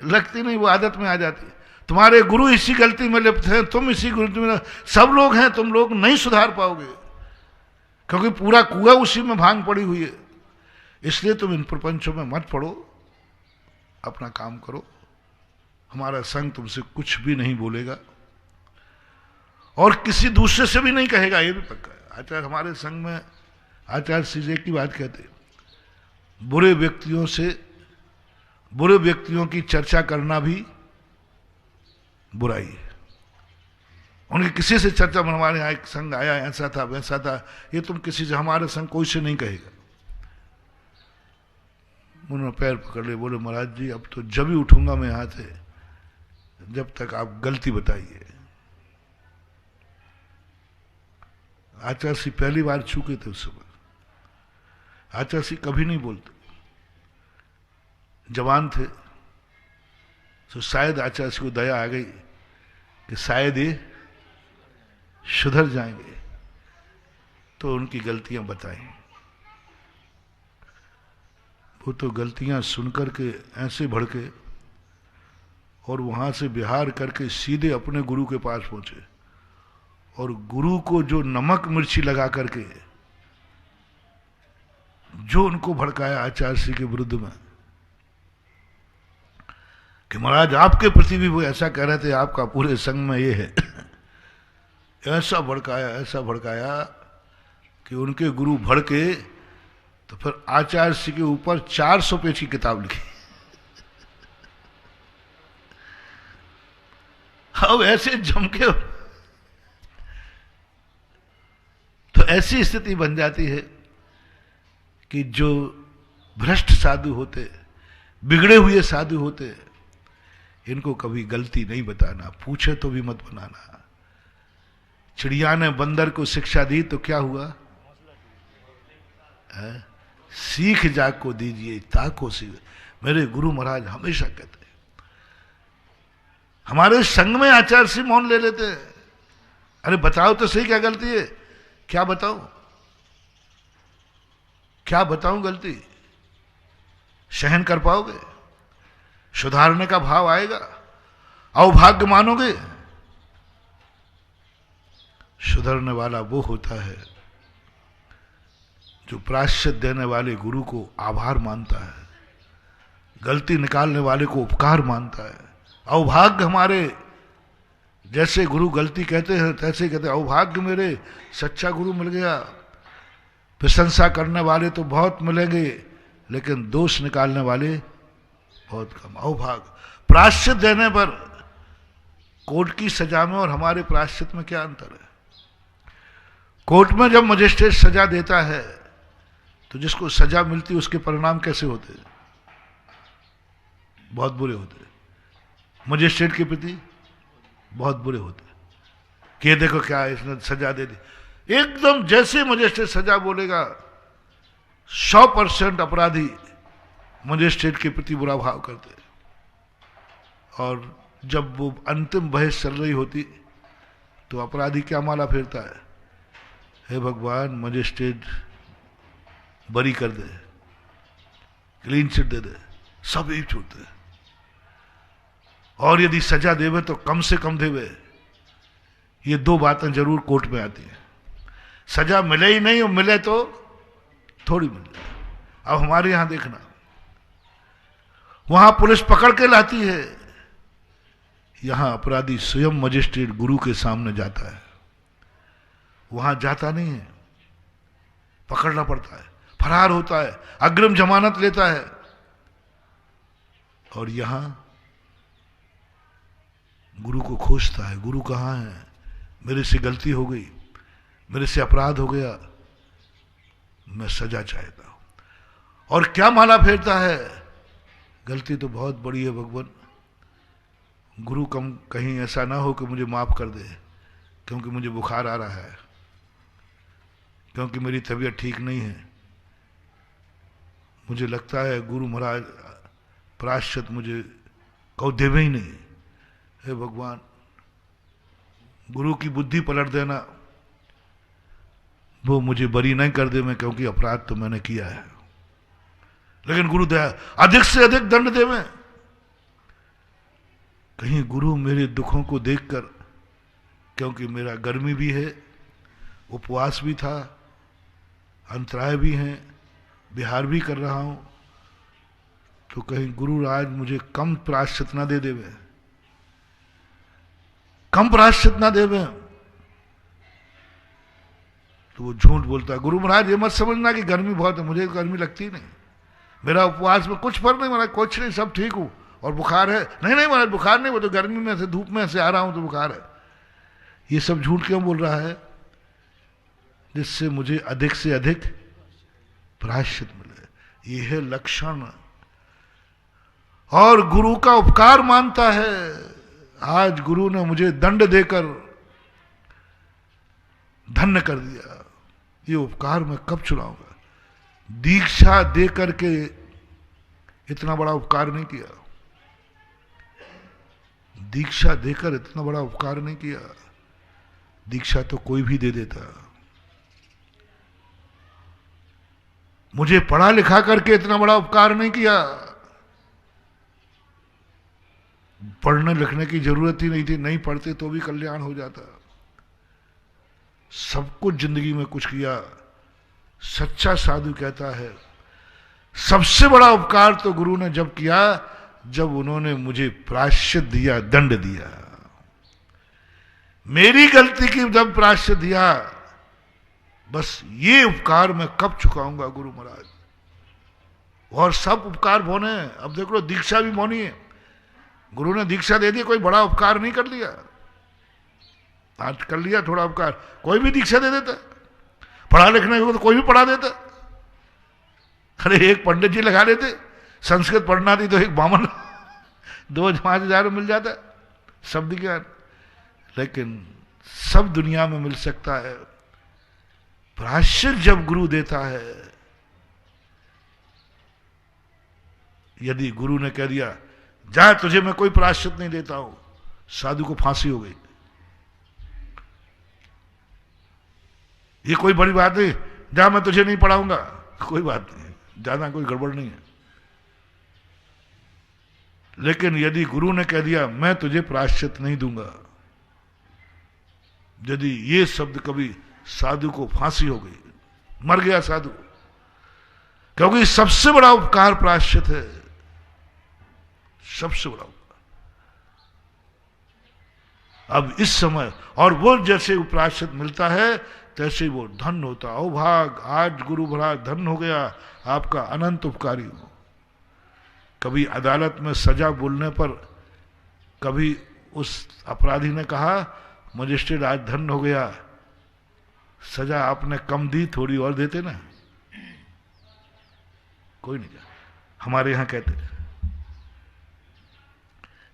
लगती नहीं, वो आदत में आ जाती है। तुम्हारे गुरु इसी गलती में लिप्त हैं, तुम इसी गलती में, सब लोग हैं, तुम लोग नहीं सुधार पाओगे, क्योंकि पूरा कुआं उसी में भांग पड़ी हुई है। इसलिए तुम इन प्रपंचों में मत पड़ो, अपना काम करो, हमारा संघ तुमसे कुछ भी नहीं बोलेगा और किसी दूसरे से भी नहीं कहेगा, ये भी पक्का है। आचार्य हमारे संघ में आचार्य श्री की बात कहते हैं, बुरे व्यक्तियों की चर्चा करना भी बुराई है। उनकी किसी से चर्चा बनवाने आए, संघ आया ऐसा था वैसा था, ये तुम किसी से, हमारे संघ कोई से नहीं कहेगा। उन्होंने पैर पकड़ लिए, बोले महाराज जी अब तो जब ही उठूंगा मैं यहां से जब तक आप गलती बताइए। आचार्य श्री पहली बार चूके थे उस समय। आचार्य श्री कभी नहीं बोलते, जवान थे, तो शायद आचार्य श्री को दया आ गई कि शायद ये सुधर जाएंगे, तो उनकी गलतियां बताएं। वो तो गलतियां सुनकर के ऐसे भड़के और वहां से विहार करके सीधे अपने गुरु के पास पहुंचे और गुरु को जो नमक मिर्ची लगा करके जो उनको भड़काया आचार्य श्री के विरुद्ध में कि महाराज आपके प्रति भी वो ऐसा कह रहे थे, आपका पूरे संघ में ये है, ऐसा भड़काया कि उनके गुरु भड़के, तो फिर आचार्य श्री के ऊपर 400 पेज की किताब लिखी। अब ऐसे जमके, तो ऐसी स्थिति बन जाती है कि जो भ्रष्ट साधु होते, बिगड़े हुए साधु होते, इनको कभी गलती नहीं बताना, पूछे तो भी मत बनाना। चिड़िया ने बंदर को शिक्षा दी तो क्या हुआ? सीख जाग को दीजिए ताको सी। मेरे गुरु महाराज हमेशा कहते हैं, हमारे संग में आचार्य श्री मौन ले लेते हैं, अरे बताओ तो सही क्या गलती है, क्या बताऊं गलती? सहन कर पाओगे? सुधारने का भाव आएगा? अवभाग्य मानोगे? सुधरने वाला वो होता है जो प्रायश्चित देने वाले गुरु को आभार मानता है, गलती निकालने वाले को उपकार मानता है। अवभाग्य हमारे जैसे गुरु गलती कहते हैं तैसे कहते हैं, अवभाग्य मेरे सच्चा गुरु मिल गया। प्रशंसा करने वाले तो बहुत मिलेंगे, लेकिन दोष निकालने वाले बहुत कम। अवभाग्य। प्रायश्चित देने पर कोर्ट की सजा में और हमारे प्रायश्चित में क्या अंतर है? कोर्ट में जब मजिस्ट्रेट सजा देता है तो जिसको सजा मिलती है उसके परिणाम कैसे होते हैं? बहुत बुरे होते हैं। मजिस्ट्रेट के प्रति बहुत बुरे होते हैं कि देखो क्या इसने सजा दे दी। एकदम जैसे मजिस्ट्रेट सजा बोलेगा 100% अपराधी मजिस्ट्रेट के प्रति बुरा भाव करते हैं। और जब वो अंतिम बहस चल रही होती तो अपराधी क्या माला फेरता है, हे भगवान मजिस्ट्रेट बरी कर दे, क्लीन चिट दे दे, सब ही छूटते। और यदि सजा देवे तो कम से कम देवे। ये दो बातें जरूर कोर्ट में आती हैं। सजा मिले ही नहीं और मिले तो थोड़ी मिल जाए। अब हमारे यहां देखना, वहां पुलिस पकड़ के लाती है, यहां अपराधी स्वयं मजिस्ट्रेट गुरु के सामने जाता है। वहां जाता नहीं है, पकड़ना पड़ता है, फरार होता है, अग्रिम जमानत लेता है। और यहां गुरु को खोजता है, गुरु कहां है, मेरे से गलती हो गई, मेरे से अपराध हो गया, मैं सजा चाहता हूं। और क्या माला फेरता है, गलती तो बहुत बड़ी है भगवान, गुरु कम कहीं ऐसा ना हो कि मुझे माफ कर दे, क्योंकि मुझे बुखार आ रहा है, क्योंकि मेरी तबीयत ठीक नहीं है। मुझे लगता है गुरु महाराज प्रायश्चित मुझे कहो देवे ही नहीं। हे भगवान, गुरु की बुद्धि पलट देना, वो मुझे बरी नहीं कर दे मैं, क्योंकि अपराध तो मैंने किया है। लेकिन गुरु दया अधिक से अधिक दंड दे मैं। कहीं गुरु मेरे दुखों को देखकर, क्योंकि मेरा गर्मी भी है, उपवास भी था, अंतराय भी हैं, विहार भी कर रहा हूं, तो कहीं गुरु राज मुझे कम प्रायश्चित ना दे देवे, कम प्रायश्चित ना देवे। तो वो झूठ बोलता है, गुरु महाराज ये मत समझना कि गर्मी बहुत है, मुझे गर्मी लगती नहीं, मेरा उपवास में कुछ फर्क नहीं, महाराज कुछ नहीं, सब ठीक हूं। और बुखार है? नहीं नहीं महाराज बुखार नहीं, वो तो गर्मी में से धूप में से आ रहा हूं तो बुखार है। ये सब झूठ क्यों बोल रहा है? जिससे मुझे अधिक से अधिक प्रायश्चित मिले, ये है लक्षण। और गुरु का उपकार मानता है। आज गुरु ने मुझे दंड देकर धन्य कर दिया, ये उपकार मैं कब चुराऊंगा? दीक्षा दे करके इतना बड़ा उपकार नहीं किया, दीक्षा देकर इतना बड़ा उपकार नहीं किया। दीक्षा तो कोई भी दे देता। मुझे पढ़ा लिखा करके इतना बड़ा उपकार नहीं किया, पढ़ने लिखने की जरूरत ही नहीं थी, नहीं पढ़ते तो भी कल्याण हो जाता। सब कुछ जिंदगी में कुछ किया। सच्चा साधु कहता है सबसे बड़ा उपकार तो गुरु ने जब किया जब उन्होंने मुझे प्रायश्चित दिया, दंड दिया। मेरी गलती की जब प्रायश्चित दिया, बस ये उपकार मैं कब चुकाऊंगा गुरु महाराज। और सब उपकार भोने हैं। अब देख लो दीक्षा भी भोनी है। गुरु ने दीक्षा दे दी, कोई बड़ा उपकार नहीं कर लिया। आज कर लिया थोड़ा उपकार, कोई भी दीक्षा दे देता। पढ़ा लिखने को तो कोई भी पढ़ा देता। अरे एक पंडित जी लगा लेते, संस्कृत पढ़ना थी तो एक बामन 2-5 मिल जाता शब्द ज्ञान। लेकिन सब दुनिया में मिल सकता है। प्रायश्चित जब गुरु देता है, यदि गुरु ने कह दिया जा तुझे मैं कोई प्रायश्चित नहीं देता हूं, साधु को फांसी हो गई। ये कोई बड़ी बात नहीं, जा मैं तुझे नहीं पढ़ाऊंगा, कोई बात नहीं, ज्यादा कोई गड़बड़ नहीं है। लेकिन यदि गुरु ने कह दिया मैं तुझे प्रायश्चित नहीं दूंगा, यदि ये शब्द कभी साधु को फांसी हो गई, मर गया साधु। क्योंकि सबसे बड़ा उपकार प्रायश्चित है, सबसे बड़ा उपकार। अब इस समय और वो जैसे प्रायश्चित मिलता है तैसे ही वो धन होता। ओ भाग, आज गुरु महाराज धन हो गया, आपका अनंत उपकारी हो। कभी अदालत में सजा बोलने पर कभी उस अपराधी ने कहा मजिस्ट्रेट आज धन हो गया, सजा आपने कम दी, थोड़ी और देते ना। कोई नहीं। हमारे यहां कहते,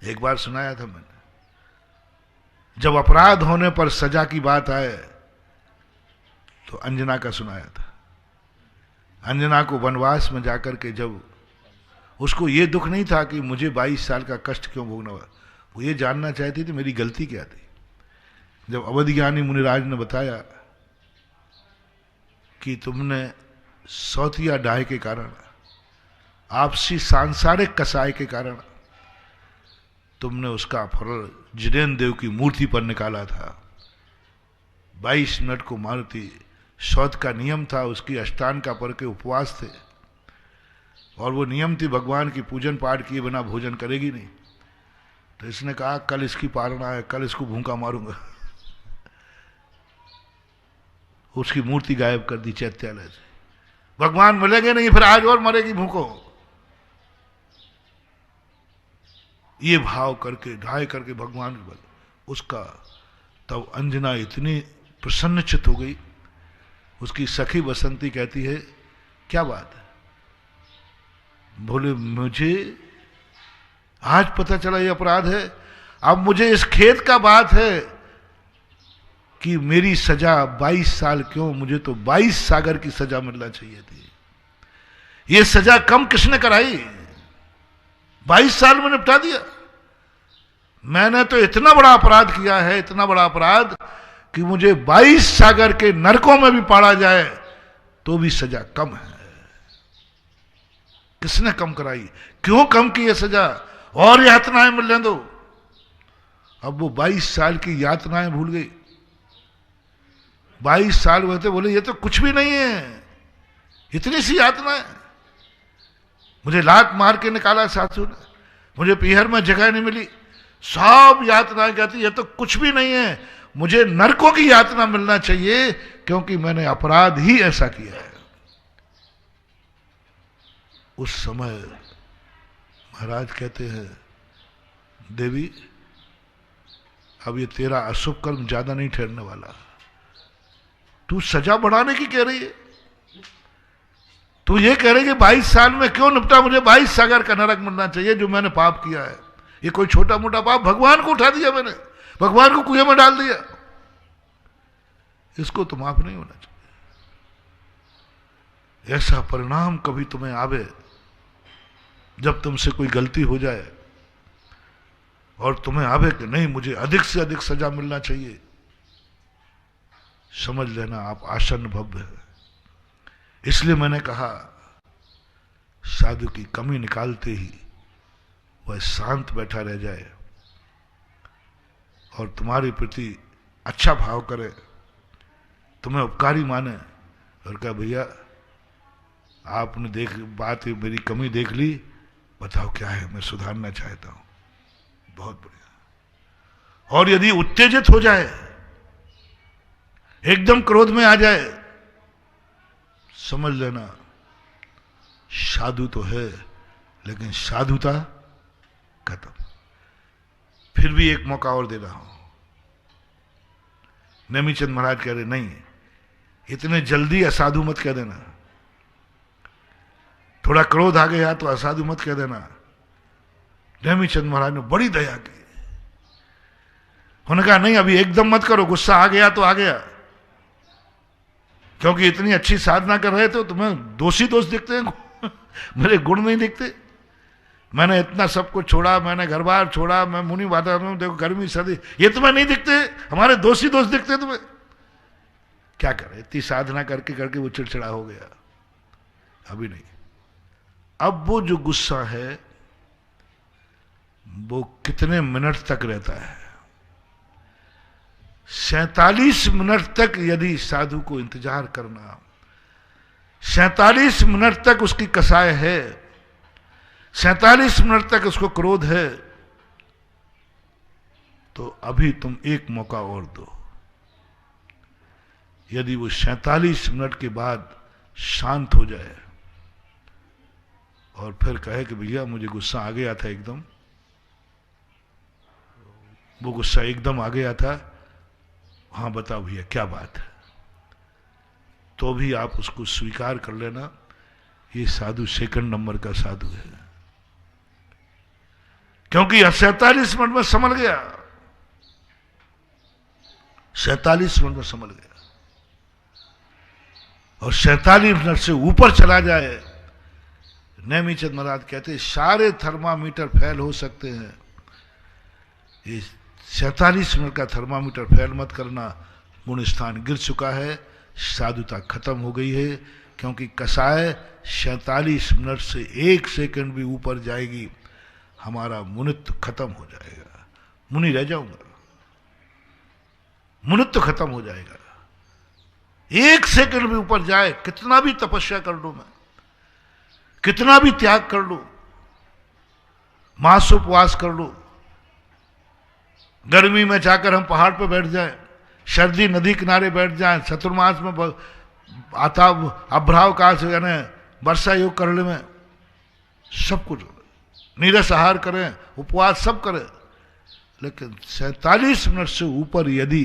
एक बार सुनाया था मैंने, जब अपराध होने पर सजा की बात आए तो अंजना का सुनाया था। अंजना को वनवास में जाकर के जब उसको ये दुख नहीं था कि मुझे 22 साल का कष्ट क्यों भोगना हुआ, वो ये जानना चाहती थी मेरी गलती क्या थी। जब अवधि ज्ञानी मुनिराज ने बताया कि तुमने सौतिया डाय के कारण, आपसी सांसारिक कसाय के कारण तुमने उसका फल जिनेन्द्र देव की मूर्ति पर निकाला था। 22 मिनट को मारती शौच का नियम था, उसकी अष्टांग का पर के उपवास थे और वो नियम थी भगवान की पूजन पाठ किए बिना भोजन करेगी नहीं। तो इसने कहा कल इसकी पारणा है, कल इसको भूखा मारूंगा। उसकी मूर्ति गायब कर दी चैत्यालय से। भगवान मिलेंगे नहीं, फिर आज और मरेगी भूखो। ये भाव करके ढाई करके भगवान के बल उसका, तब अंजना इतनी प्रसन्नचित हो गई। उसकी सखी बसंती कहती है क्या बात है? बोले मुझे आज पता चला ये अपराध है। अब मुझे इस खेद का बात है कि मेरी सजा 22 साल क्यों, मुझे तो 22 सागर की सजा मिलना चाहिए थी। ये सजा कम किसने कराई? 22 साल में निपटा दिया। मैंने तो इतना बड़ा अपराध किया है, इतना बड़ा अपराध कि मुझे 22 सागर के नरकों में भी पाड़ा जाए तो भी सजा कम है। किसने कम कराई? क्यों कम की ये सजा? और यातनाएं मिलने दो। अब वो 22 साल की यातनाएं भूल गई। 22 साल हुए थे, बोले ये तो कुछ भी नहीं है, इतनी सी यातनाएं। मुझे लात मार के निकाला साधु ने, मुझे पीहर में जगह नहीं मिली, सब यातना कहती ये तो कुछ भी नहीं है, मुझे नरकों की यातना मिलना चाहिए क्योंकि मैंने अपराध ही ऐसा किया है। उस समय महाराज कहते हैं देवी अब ये तेरा अशुभ कर्म ज्यादा नहीं ठहरने वाला, तू सजा बढ़ाने की कह रही है, तू ये कह रही है कि 22 साल में क्यों निपटा, मुझे 22 सागर का नरक मिलना चाहिए जो मैंने पाप किया है। ये कोई छोटा मोटा पाप, भगवान को उठा दिया मैंने, भगवान को कुएं में डाल दिया, इसको तो माफ नहीं होना चाहिए। ऐसा परिणाम कभी तुम्हें आवे जब तुमसे कोई गलती हो जाए और तुम्हें आवे कि नहीं मुझे अधिक से अधिक सजा मिलना चाहिए, समझ लेना आप आसन्न भव्य है। इसलिए मैंने कहा साधु की कमी निकालते ही वह शांत बैठा रह जाए और तुम्हारे प्रति अच्छा भाव करे, तुम्हें उपकारी माने और कहा भैया आपने बात मेरी कमी देख ली, बताओ क्या है, मैं सुधारना चाहता हूं। बहुत बढ़िया। और यदि उत्तेजित हो जाए, एकदम क्रोध में आ जाए, समझ लेना साधु तो है लेकिन साधुता खत्म। फिर भी एक मौका और दे रहा हूं। नेमीचंद महाराज कह रहे नहीं इतने जल्दी असाधु मत कह देना, थोड़ा क्रोध आ गया तो असाधु मत कह देना। नेमीचंद महाराज ने बड़ी दया की, उन्होंने कहा नहीं अभी एकदम मत करो, गुस्सा आ गया तो आ गया, क्योंकि इतनी अच्छी साधना कर रहे थे तुम्हें दोषी दोष दिखते हैं, मेरे गुण नहीं दिखते। मैंने इतना सब कुछ छोड़ा, मैंने घर बार छोड़ा, मैं मुनि वातावरण, देखो गर्मी सर्दी, ये तुम्हें नहीं दिखते, हमारे दोषी दोष दिखते तुम्हें। क्या करे, इतनी साधना करके करके वो चिड़चिड़ा हो गया। अभी नहीं, अब वो जो गुस्सा है वो कितने मिनट तक रहता है? 47 मिनट तक यदि साधु को इंतजार करना, 47 मिनट तक उसकी कसाय है, 47 मिनट तक उसको क्रोध है, तो अभी तुम एक मौका और दो। यदि वो 47 मिनट के बाद शांत हो जाए और फिर कहे कि भैया मुझे गुस्सा आ गया था एकदम, वो गुस्सा एकदम आ गया था, हाँ बताओ भैया क्या बात है, तो भी आप उसको स्वीकार कर लेना, ये साधु सेकंड नंबर का साधु है, क्योंकि 47 मिनट में संभल गया, 47 मिनट में संभल गया। और 47 मिनट से ऊपर चला जाए, नेमीचंद महाराज कहते सारे थर्मामीटर फेल हो सकते हैं, ये 47 मिनट का थर्मामीटर फेल मत करना। मूल स्थान गिर चुका है, साधुता खत्म हो गई है, क्योंकि कसाय 47 मिनट से 1 सेकंड भी ऊपर जाएगी, हमारा मुनित्व खत्म हो जाएगा, मुनि रह जाऊंगा, मुनित्व खत्म हो जाएगा। 1 सेकंड भी ऊपर जाए, कितना भी तपस्या कर लूं मैं, कितना भी त्याग कर लूं, मासोपवास कर लूं, गर्मी में जाकर हम पहाड़ पर बैठ जाएं, सर्दी नदी किनारे बैठ जाएं, चतुर्मास में आता अभ्राव काल से यानी वर्षा योग करने में, सब कुछ नीरस आहार करें, उपवास सब करें, लेकिन 47 मिनट से ऊपर यदि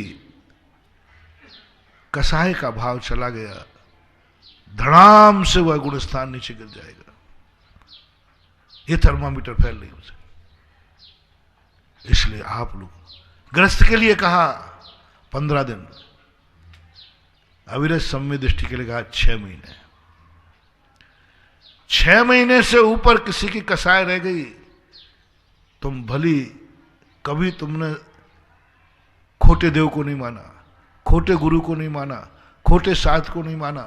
कसाय का भाव चला गया, धड़ाम से वह गुणस्थान नीचे गिर जाएगा, ये थर्मामीटर फैल नहीं हो सकता। इसलिए आप लोग गृहस्थ के लिए कहा 15 दिन, अविरत सम्य दृष्टि के लिए कहा 6 महीने। 6 महीने से ऊपर किसी की कसाय रह गई, तुम भली कभी तुमने खोटे देव को नहीं माना, खोटे गुरु को नहीं माना, खोटे साध को नहीं माना,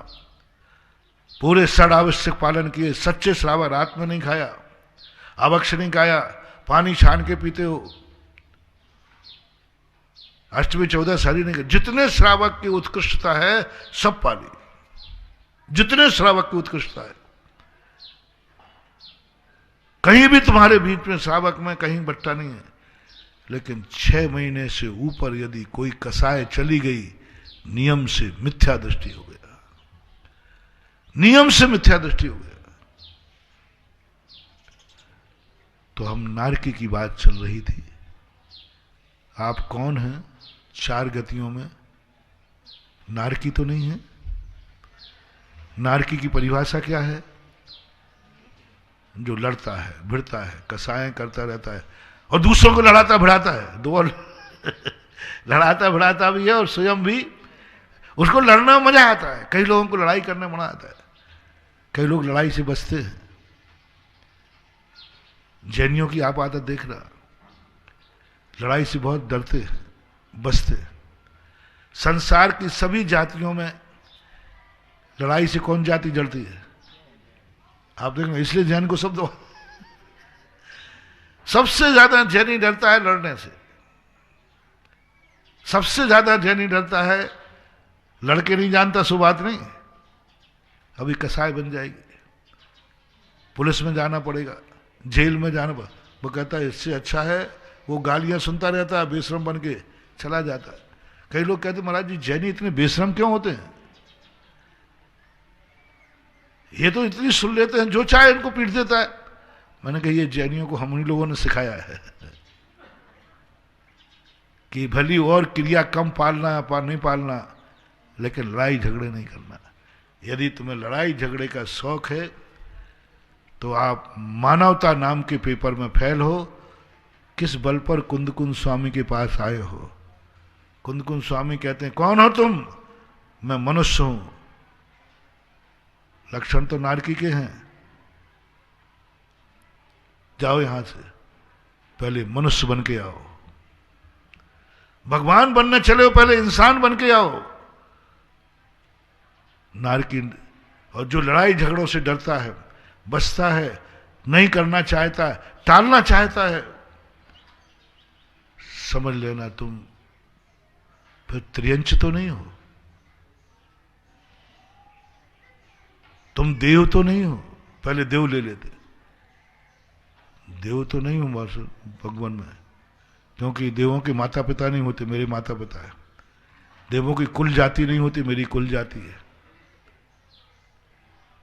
पूरे षड आवश्यक पालन किए, सच्चे श्रावक, रात में नहीं खाया, अभक्ष नहीं खाया, पानी छान के पीते हो, अष्टमी 14 सारी नहीं, जितने श्रावक की उत्कृष्टता है सब पाली, जितने श्रावक की उत्कृष्टता है, कहीं भी तुम्हारे बीच में श्रावक में कहीं बट्टा नहीं है, लेकिन 6 महीने से ऊपर यदि कोई कसाय चली गई, नियम से मिथ्या दृष्टि हो गया, नियम से मिथ्या दृष्टि हो गया। तो हम नारकी की बात चल रही थी। आप कौन हैं 4 गतियों में? नारकी तो नहीं है। नारकी की परिभाषा क्या है? जो लड़ता है, भिड़ता है, कसायें करता रहता है और दूसरों को लड़ाता भिड़ाता है। दो लड़ाता भिड़ाता भी है और स्वयं भी उसको लड़ना मजा आता है। कई लोगों को लड़ाई करने मजा आता है, कई लोग लड़ाई से बचते हैं। जैनियों की आप आदत देख रहा, लड़ाई से बहुत डरते हैं, बचते हैं। संसार की सभी जातियों में लड़ाई से कौन जाति जड़ती है? आप देखना, इसलिए जैन को शब्द सबसे ज्यादा जैनी डरता है लड़ने से। सबसे ज्यादा जैनी डरता है, लड़के नहीं जानता सो बात नहीं, अभी कसाई बन जाएगी, पुलिस में जाना पड़ेगा, जेल में जाना पड़ेगा। वो कहता है इससे अच्छा है वो गालियां सुनता रहता है, बेशरम बन के चला जाता है। कई लोग कहते महाराज जी जैनी इतने बेशरम क्यों होते हैं? ये तो इतनी सुन लेते हैं, जो चाहे इनको पीट देता है। मैंने कहा ये जैनियों को हम उन लोगों ने सिखाया है कि भली और क्रिया कम पालना नहीं पालना, लेकिन लड़ाई झगड़े नहीं करना। यदि तुम्हें लड़ाई झगड़े का शौक है तो आप मानवता नाम के पेपर में फेल हो। किस बल पर कुंदकुंद स्वामी के पास आए हो? कुंदकुंद स्वामी कहते हैं कौन हो तुम? मैं मनुष्य हूं। लक्षण तो नारकी के हैं, जाओ यहां से, पहले मनुष्य बन के आओ। भगवान बनने चले हो, पहले इंसान बन के आओ। नारकी। और जो लड़ाई झगड़ों से डरता है, बचता है, नहीं करना चाहता है, टालना चाहता है, समझ लेना तुम फिर त्रियंच तो नहीं हो, तुम देव तो नहीं हो। पहले देव ले लेते, देव तो नहीं हूं भगवान में, क्योंकि देवों के माता पिता नहीं होते, मेरे माता पिता है। देवों की कुल जाति नहीं होती, मेरी कुल जाति है।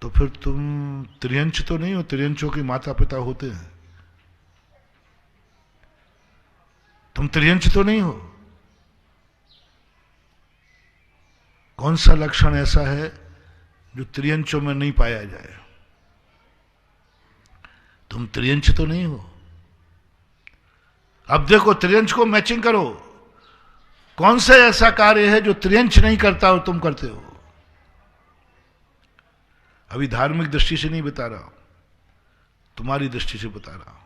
तो फिर तुम त्रियंच तो नहीं हो, त्रियंचों के माता पिता होते हैं। तुम त्रियंच तो नहीं हो। कौन सा लक्षण ऐसा है जो त्रियंचों में नहीं पाया जाए? तुम त्रियंच तो नहीं हो। अब देखो त्रियंच को मैचिंग करो, कौन सा ऐसा कार्य है जो त्रियंच नहीं करता और तुम करते हो? अभी धार्मिक दृष्टि से नहीं बता रहा हूं, तुम्हारी दृष्टि से बता रहा हूं।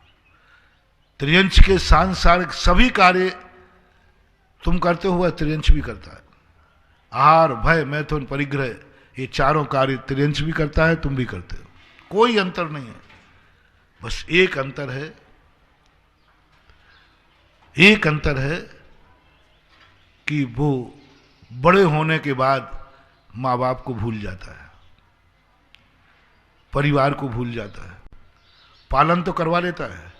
त्रियंच के सांसारिक सभी कार्य तुम करते हो, वह त्रियंच भी करता है। आहार, भय, मैथुन, परिग्रह, ये चारों कार्य त्रियंच भी करता है, तुम भी करते हो। कोई अंतर नहीं है। बस एक अंतर है, एक अंतर है कि वो बड़े होने के बाद माँ बाप को भूल जाता है, परिवार को भूल जाता है। पालन तो करवा लेता है,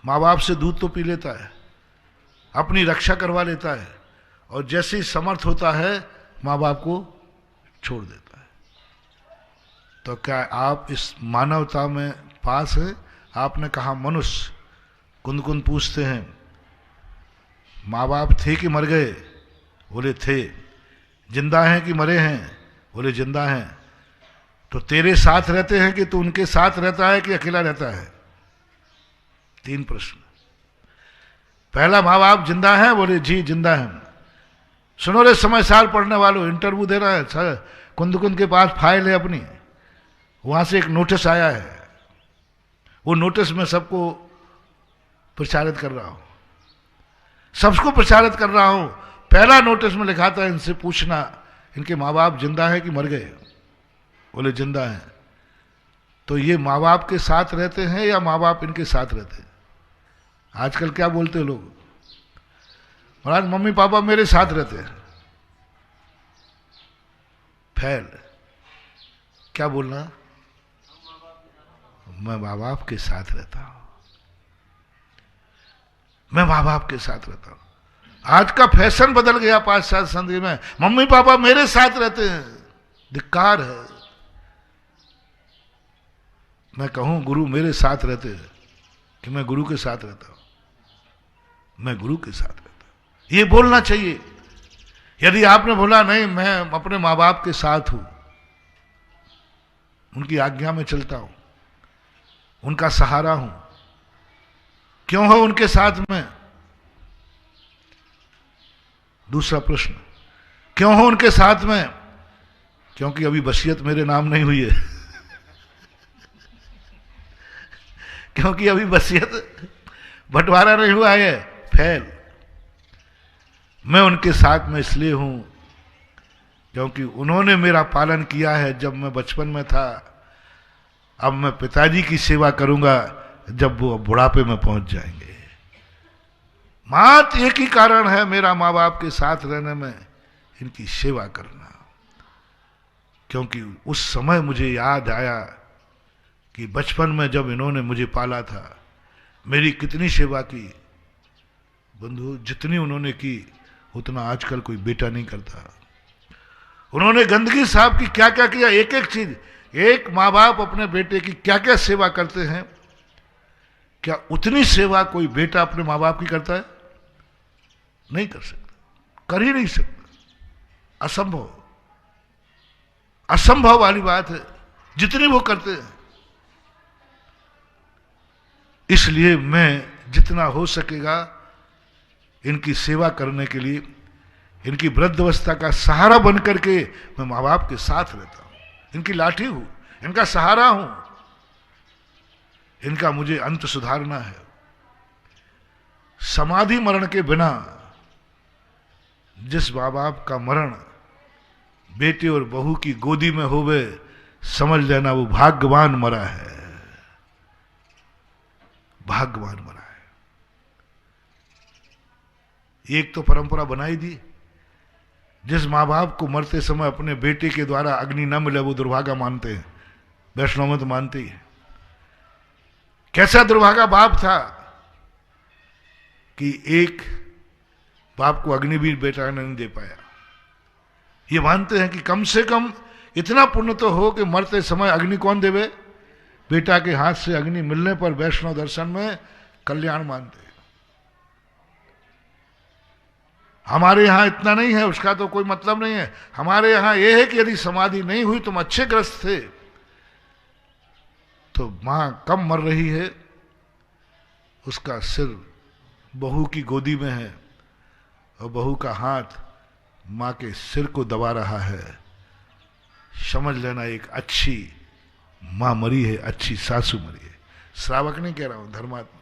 माँ बाप से दूध तो पी लेता है, अपनी रक्षा करवा लेता है, और जैसे ही समर्थ होता है माँ बाप को छोड़ देता है। तो क्या आप इस मानवता में पास है? आपने कहा मनुष्य। कुंद पूछते हैं माँ बाप थे कि मर गए? बोले थे। जिंदा हैं कि मरे हैं? बोले जिंदा हैं। तो तेरे साथ रहते हैं कि तू उनके साथ रहता है कि अकेला रहता है? 3 प्रश्न। पहला, माँ बाप जिंदा हैं? बोले जी जिंदा हैं। सुनो रे समयसार पढ़ने वालों, इंटरव्यू दे रहा है सर, कुंद के पास फाइल है अपनी, वहां से एक नोटिस आया है, वो नोटिस में सबको प्रचारित कर रहा हूं, सबको प्रचारित कर रहा हूं। पहला नोटिस में लिखा था इनसे पूछना इनके माँ बाप जिंदा है कि मर गए? बोले जिंदा हैं। तो ये माँ बाप के साथ रहते हैं या माँ बाप इनके साथ रहते हैं? आजकल क्या बोलते हैं लोग, महाराज मम्मी पापा मेरे साथ रहते हैं। फेल। क्या बोलना? मैं माँ बाप के साथ रहता हूं, मैं माँ बाप के साथ रहता हूं। आज का फैशन बदल गया 5-7 संधि में, मम्मी पापा मेरे साथ रहते हैं, धिक्कार है। मैं कहूं गुरु मेरे साथ रहते हैं कि मैं गुरु के साथ रहता हूं, मैं गुरु के साथ रहता हूं, ये बोलना चाहिए। यदि आपने बोला नहीं मैं अपने माँ बाप के साथ हूं, उनकी आज्ञा में चलता हूं, उनका सहारा हूं, क्यों हो उनके साथ में? दूसरा प्रश्न, क्यों हो उनके साथ में? क्योंकि अभी वसीयत मेरे नाम नहीं हुई है क्योंकि अभी वसीयत बंटवारा नहीं हुआ है, फैल। मैं उनके साथ में इसलिए हूं क्योंकि उन्होंने मेरा पालन किया है जब मैं बचपन में था। अब मैं पिताजी की सेवा करूंगा जब वो बुढ़ापे में पहुंच जाएंगे। मात्र एक ही कारण है मेरा माँ बाप के साथ रहने में, इनकी सेवा करना। क्योंकि उस समय मुझे याद आया कि बचपन में जब इन्होंने मुझे पाला था, मेरी कितनी सेवा की। बंधु, जितनी उन्होंने की उतना आजकल कोई बेटा नहीं करता। उन्होंने गंदगी साहब की क्या क्या किया, एक एक चीज। एक माँ बाप अपने बेटे की क्या क्या सेवा करते हैं, क्या उतनी सेवा कोई बेटा अपने माँ बाप की करता है? नहीं कर सकता, कर ही नहीं सकता, असंभव, असंभव वाली बात है जितनी वो करते हैं। इसलिए मैं जितना हो सकेगा इनकी सेवा करने के लिए, इनकी वृद्धावस्था का सहारा बन करके मैं माँ बाप के साथ रहता हूं, इनकी लाठी हूं, इनका सहारा हूं, इनका मुझे अंत सुधारना है। समाधि मरण के बिना जिस माँ बाप का मरण बेटे और बहू की गोदी में होवे, समझ लेना वो भाग्यवान मरा है, भाग्यवान मरा है। एक तो परंपरा बनाई दी, जिस माँ बाप को मरते समय अपने बेटे के द्वारा अग्नि न मिले वो दुर्भागा मानते हैं। वैष्णव में तो मानते ही है। कैसा दुर्भागा बाप था कि एक बाप को अग्नि भी बेटा ने नहीं दे पाया। ये मानते हैं कि कम से कम इतना पुण्य तो हो कि मरते समय अग्नि कौन देवे? बेटा के हाथ से अग्नि मिलने पर वैष्णव दर्शन में कल्याण मानते हैं। हमारे यहां इतना नहीं है, उसका तो कोई मतलब नहीं है। हमारे यहां यह है कि यदि समाधि नहीं हुई, तुम अच्छे ग्रस्त थे, तो मां कम मर रही है, उसका सिर बहू की गोदी में है और बहू का हाथ मां के सिर को दबा रहा है। समझ लेना एक अच्छी मां मरी है, अच्छी सासू मरी है। श्रावक नहीं कह रहा हूं, धर्मात्मा।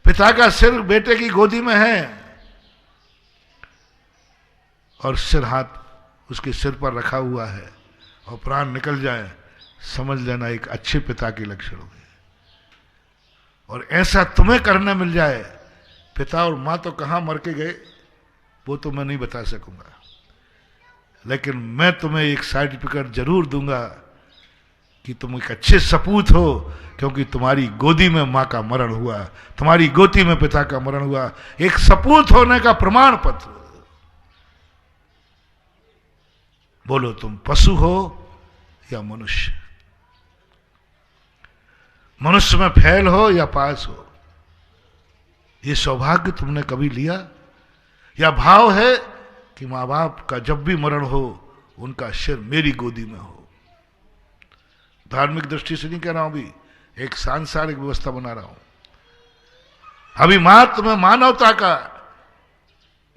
पिता का सिर बेटे की गोदी में है और सिर हाथ उसके सिर पर रखा हुआ है और प्राण निकल जाए, समझ लेना एक अच्छे पिता के लक्षण हो गए। और ऐसा तुम्हें करना मिल जाए, पिता और मां तो कहां मर के गए वो तो मैं नहीं बता सकूंगा, लेकिन मैं तुम्हें एक सर्टिफिकेट जरूर दूंगा कि तुम एक अच्छे सपूत हो, क्योंकि तुम्हारी गोदी में मां का मरण हुआ, तुम्हारी गोदी में पिता का मरण हुआ। एक सपूत होने का प्रमाण पत्र। बोलो तुम पशु हो या मनुष्य, मनुष्य में फैल हो या पास हो। ये सौभाग्य तुमने कभी लिया? या भाव है कि मां बाप का जब भी मरण हो उनका सिर मेरी गोदी में हो? धार्मिक दृष्टि से नहीं कह रहा हूं, अभी एक सांसारिक व्यवस्था बना रहा हूं। अभी मात्र मैं मानवता का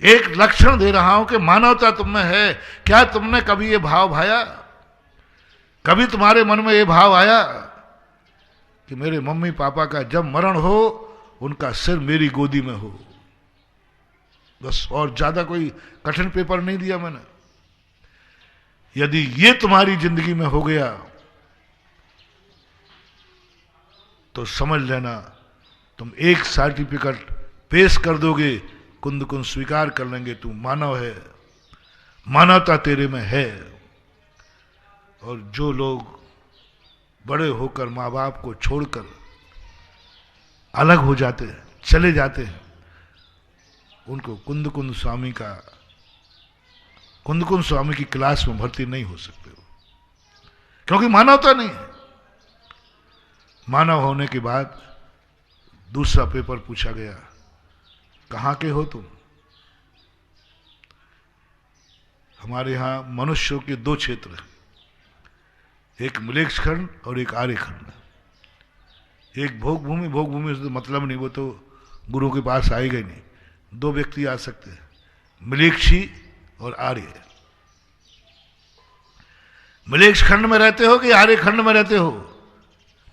एक लक्षण दे रहा हूं कि मानवता तुम में है। क्या तुमने कभी ये भाव भाया? कभी तुम्हारे मन में ये भाव आया कि मेरे मम्मी पापा का जब मरण हो उनका सिर मेरी गोदी में हो? बस, और ज्यादा कोई कठिन पेपर नहीं दिया मैंने। यदि ये तुम्हारी जिंदगी में हो गया तो समझ लेना तुम एक सर्टिफिकेट पेश कर दोगे, कुंद कुंद स्वीकार कर लेंगे, तू मानव है, मानवता तेरे में है। और जो लोग बड़े होकर माँ बाप को छोड़कर अलग हो जाते हैं, चले जाते हैं, उनको कुंद स्वामी की क्लास में भर्ती नहीं हो सकते हो, क्योंकि मानवता नहीं है। मानव होने के बाद दूसरा पेपर पूछा गया, कहाँ के हो तुम? हमारे यहां मनुष्यों के दो क्षेत्र हैं, एक मिलेक्ष खंड और एक आर्य खंड। एक भोग भूमि से तो मतलब नहीं, वो तो गुरु के पास आएगा ही नहीं। दो व्यक्ति आ सकते हैं, मिलेक्षी और आर्य। मिलेक्ष खंड में रहते हो कि आर्य खंड में रहते हो?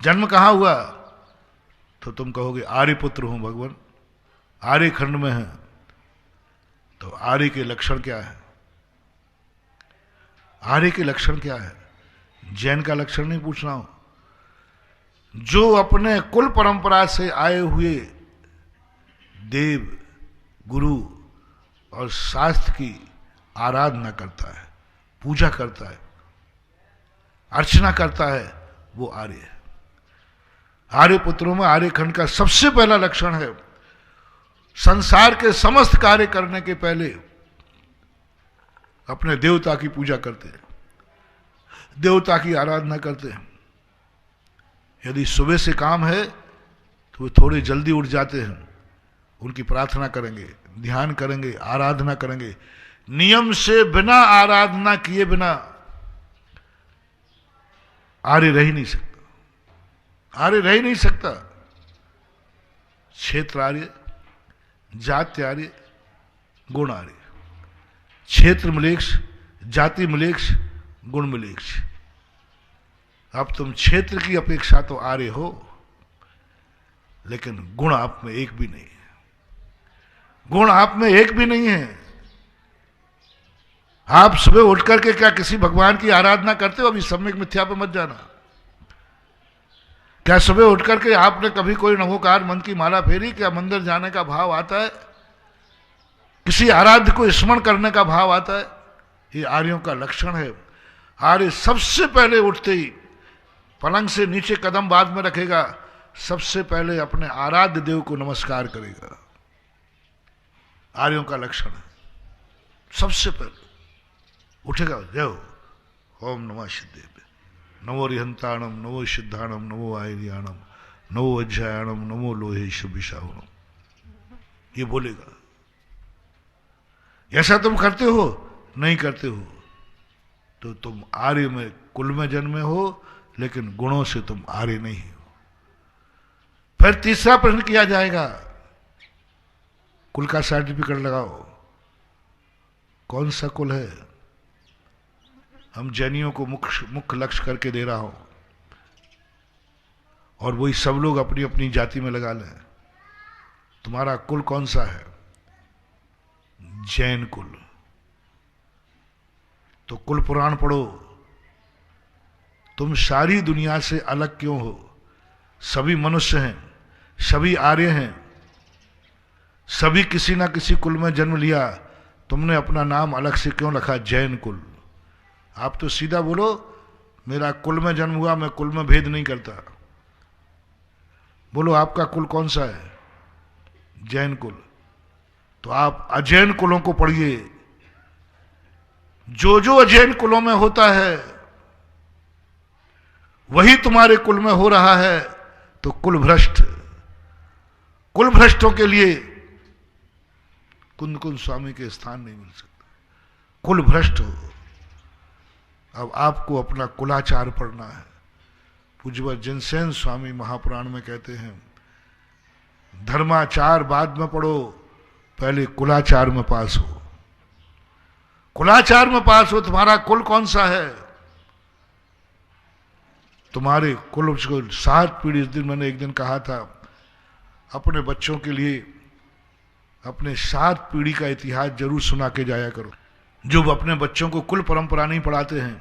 जन्म कहां हुआ? तो तुम कहोगे आर्य पुत्र हूं भगवान, आर्य खंड में है। तो आर्य के लक्षण क्या है? आर्य के लक्षण क्या है? जैन का लक्षण नहीं पूछ रहा हूं। जो अपने कुल परंपरा से आए हुए देव, गुरु और शास्त्र की आराधना करता है, पूजा करता है, अर्चना करता है, वो आर्य है। आर्य पुत्रों में आर्य खंड का सबसे पहला लक्षण है, संसार के समस्त कार्य करने के पहले अपने देवता की पूजा करते हैं, देवता की आराधना करते हैं। यदि सुबह से काम है तो वे थोड़े जल्दी उठ जाते हैं, उनकी प्रार्थना करेंगे, ध्यान करेंगे, आराधना करेंगे। नियम से बिना आराधना किए बिना आर्य रह ही नहीं सकता, आर्य रह ही नहीं सकता। क्षेत्र आर्य, जाति आर्य, गुण आर्य। क्षेत्र मिलेक्ष, जाति मिलेक्ष, गुण मिलेक्ष। अब तुम क्षेत्र की अपेक्षा तो आर्य हो, लेकिन गुण आप में एक भी नहीं है। गुण आप में एक भी नहीं है। आप सुबह उठ करके क्या किसी भगवान की आराधना करते हो? अभी सम्यक मिथ्या पे मत जाना। क्या सुबह उठ करके आपने कभी कोई नमोकार मंत्र की माला फेरी? क्या मंदिर जाने का भाव आता है? किसी आराध्य को स्मरण करने का भाव आता है? ये आर्यों का लक्षण है। आर्य सबसे पहले उठते ही पलंग से नीचे कदम बाद में रखेगा, सबसे पहले अपने आराध्य देव को नमस्कार करेगा। आर्यों का लक्षण है। सबसे पहले उठेगा, जय हो, ओम नमः सिद्धेभ्य, नमो रिहंताणम, नमो सिद्धाणम, नमो आयर्याणम, नमो वज्रायणम, नमो लोहेश विशाहुणम, ये बोलेगा। ऐसा तुम करते हो? नहीं करते हो तो तुम आर्य में कुल में जन्मे हो, लेकिन गुणों से तुम आर्य नहीं हो। फिर तीसरा प्रश्न किया जाएगा, कुल का सर्टिफिकेट लगाओ। कौन सा कुल है? हम जैनियों को मुख्य लक्ष्य करके दे रहा हूं, और वही सब लोग अपनी अपनी जाति में लगा लें। तुम्हारा कुल कौन सा है? जैन कुल। तो कुल पुराण पढ़ो। तुम सारी दुनिया से अलग क्यों हो? सभी मनुष्य हैं, सभी आर्य हैं, सभी किसी ना किसी कुल में जन्म लिया। तुमने अपना नाम अलग से क्यों रखा जैन कुल? आप तो सीधा बोलो, मेरा कुल में जन्म हुआ, मैं कुल में भेद नहीं करता। बोलो आपका कुल कौन सा है? जैन कुल। तो आप अजैन कुलों को पढ़िए। जो जो अजैन कुलों में होता है वही तुम्हारे कुल में हो रहा है। तो कुल भ्रष्ट, कुल भ्रष्टों के लिए कुंद स्वामी के स्थान नहीं मिल सकता। कुल भ्रष्ट हो। अब आपको अपना कुलाचार पढ़ना है। पूज्य जिनसेन स्वामी महापुराण में कहते हैं, धर्माचार बाद में पढ़ो, पहले कुलाचार में पास हो। कुलाचार में पास हो। तुम्हारा कुल कौन सा है? तुम्हारे कुल को 7 पीढ़ी। इस दिन मैंने एक दिन कहा था, अपने बच्चों के लिए अपने 7 पीढ़ी का इतिहास जरूर सुना के जाया करो। जो अपने बच्चों को कुल परंपरा नहीं पढ़ाते हैं,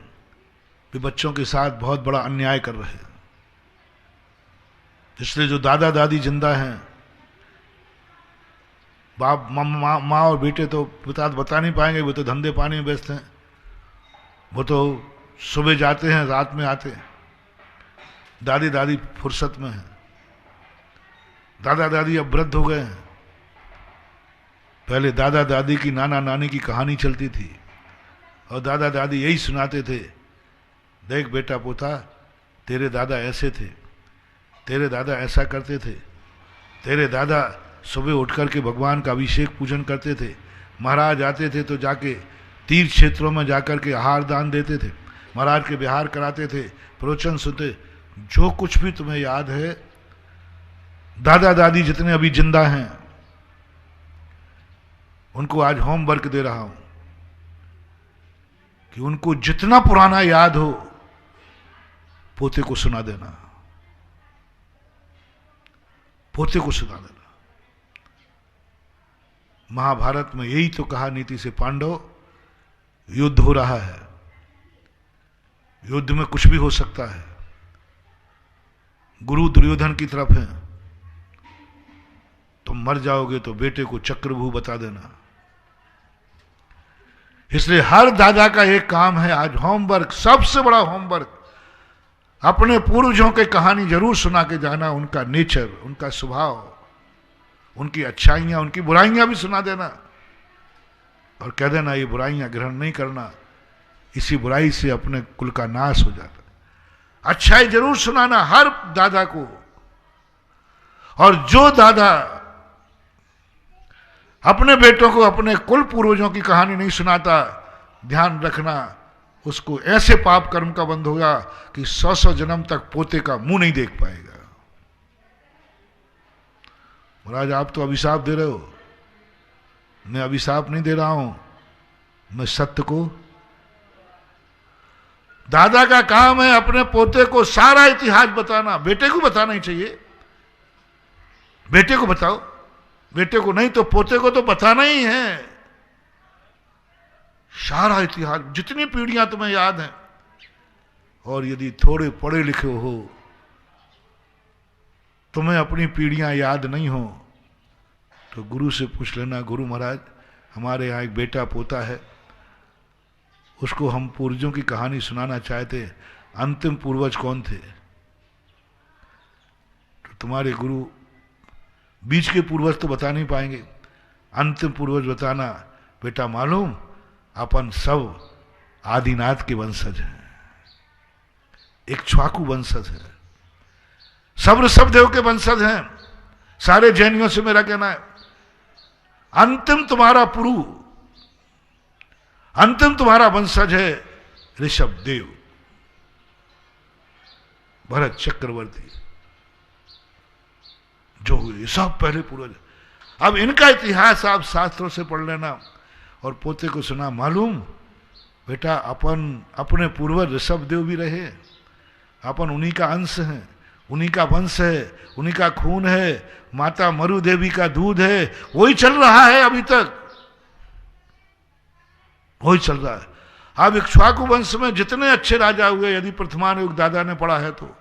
वे बच्चों के साथ बहुत बड़ा अन्याय कर रहे हैं। इसलिए जो दादा दादी जिंदा हैं, बाप माँ और बेटे तो पिता बता नहीं पाएंगे, वो तो धंधे पानी में व्यस्त हैं। वो तो सुबह जाते हैं, रात में आते हैं। दादी दादी फुर्सत में हैं, दादा दादी अब वृद्ध हो गए हैं। पहले दादा दादी की नाना नानी की कहानी चलती थी और दादा दादी यही सुनाते थे, देख बेटा पोता, तेरे दादा ऐसे थे, तेरे दादा ऐसा करते थे, तेरे दादा सुबह उठ करके भगवान का अभिषेक पूजन करते थे, महाराज आते थे तो जाके तीर्थ क्षेत्रों में जाकर के आहार दान देते थे, महाराज के विहार कराते थे, प्रवचन सुनते। जो कुछ भी तुम्हें याद है, दादा दादी जितने अभी जिंदा हैं उनको आज होमवर्क दे रहा हूं कि उनको जितना पुराना याद हो पोते को सुना देना, पोते को सुना देना। महाभारत में यही तो कहा नीति से, पांडव युद्ध हो रहा है, युद्ध में कुछ भी हो सकता है, गुरु दुर्योधन की तरफ है, तुम मर जाओगे तो बेटे को चक्रव्यूह बता देना। इसलिए हर दादा का एक काम है आज होमवर्क, सबसे बड़ा होमवर्क, अपने पूर्वजों की कहानी जरूर सुना के जाना, उनका नेचर, उनका स्वभाव, उनकी अच्छाइयां, उनकी बुराइयां भी सुना देना और कह देना ये बुराइयां ग्रहण नहीं करना, इसी बुराई से अपने कुल का नाश हो जाता है। अच्छाई जरूर सुनाना हर दादा को। और जो दादा अपने बेटों को अपने कुल पूर्वजों की कहानी नहीं सुनाता, ध्यान रखना उसको ऐसे पाप कर्म का बंध होगा कि 100 जन्म तक पोते का मुंह नहीं देख पाएगा। महाराज आप तो अभिशाप दे रहे हो, मैं अभिशाप नहीं दे रहा हूं, मैं सत्य को। दादा का काम है अपने पोते को सारा इतिहास बताना, बेटे को बताना ही चाहिए, बेटे को बताओ, बेटे को नहीं तो पोते को तो बताना ही है सारा इतिहास, जितनी पीढ़ियां तुम्हें याद हैं। और यदि थोड़े पढ़े लिखे हो, तुम्हें अपनी पीढ़ियां याद नहीं हो, तो गुरु से पूछ लेना, गुरु महाराज हमारे यहाँ एक बेटा पोता है, उसको हम पूर्वजों की कहानी सुनाना चाहते, अंतिम पूर्वज कौन थे? तो तुम्हारे गुरु बीच के पूर्वज तो बता नहीं पाएंगे, अंतिम पूर्वज बताना, बेटा मालूम अपन सब आदिनाथ के वंशज हैं, एक इक्ष्वाकु वंशज है, सब ऋषभदेव के वंशज हैं। सारे जैनियों से मेरा कहना है, अंतिम तुम्हारा पुरु, अंतिम तुम्हारा वंशज है ऋषभदेव, भरत चक्रवर्ती, जो हुए सब पहले पूर्वज। अब इनका इतिहास आप शास्त्रों से पढ़ लेना और पोते को सुना, मालूम बेटा अपन अपने पूर्वज ऋषभदेव भी रहे, अपन उन्हीं का अंश है, उन्हीं का वंश है, उन्हीं का खून है, माता मरु देवी का दूध है, वही चल रहा है अभी तक, वही चल रहा है। अब इक्ष्वाकु वंश में जितने अच्छे राजा हुए, यदि प्रथमानुग दादा ने पढ़ा है तो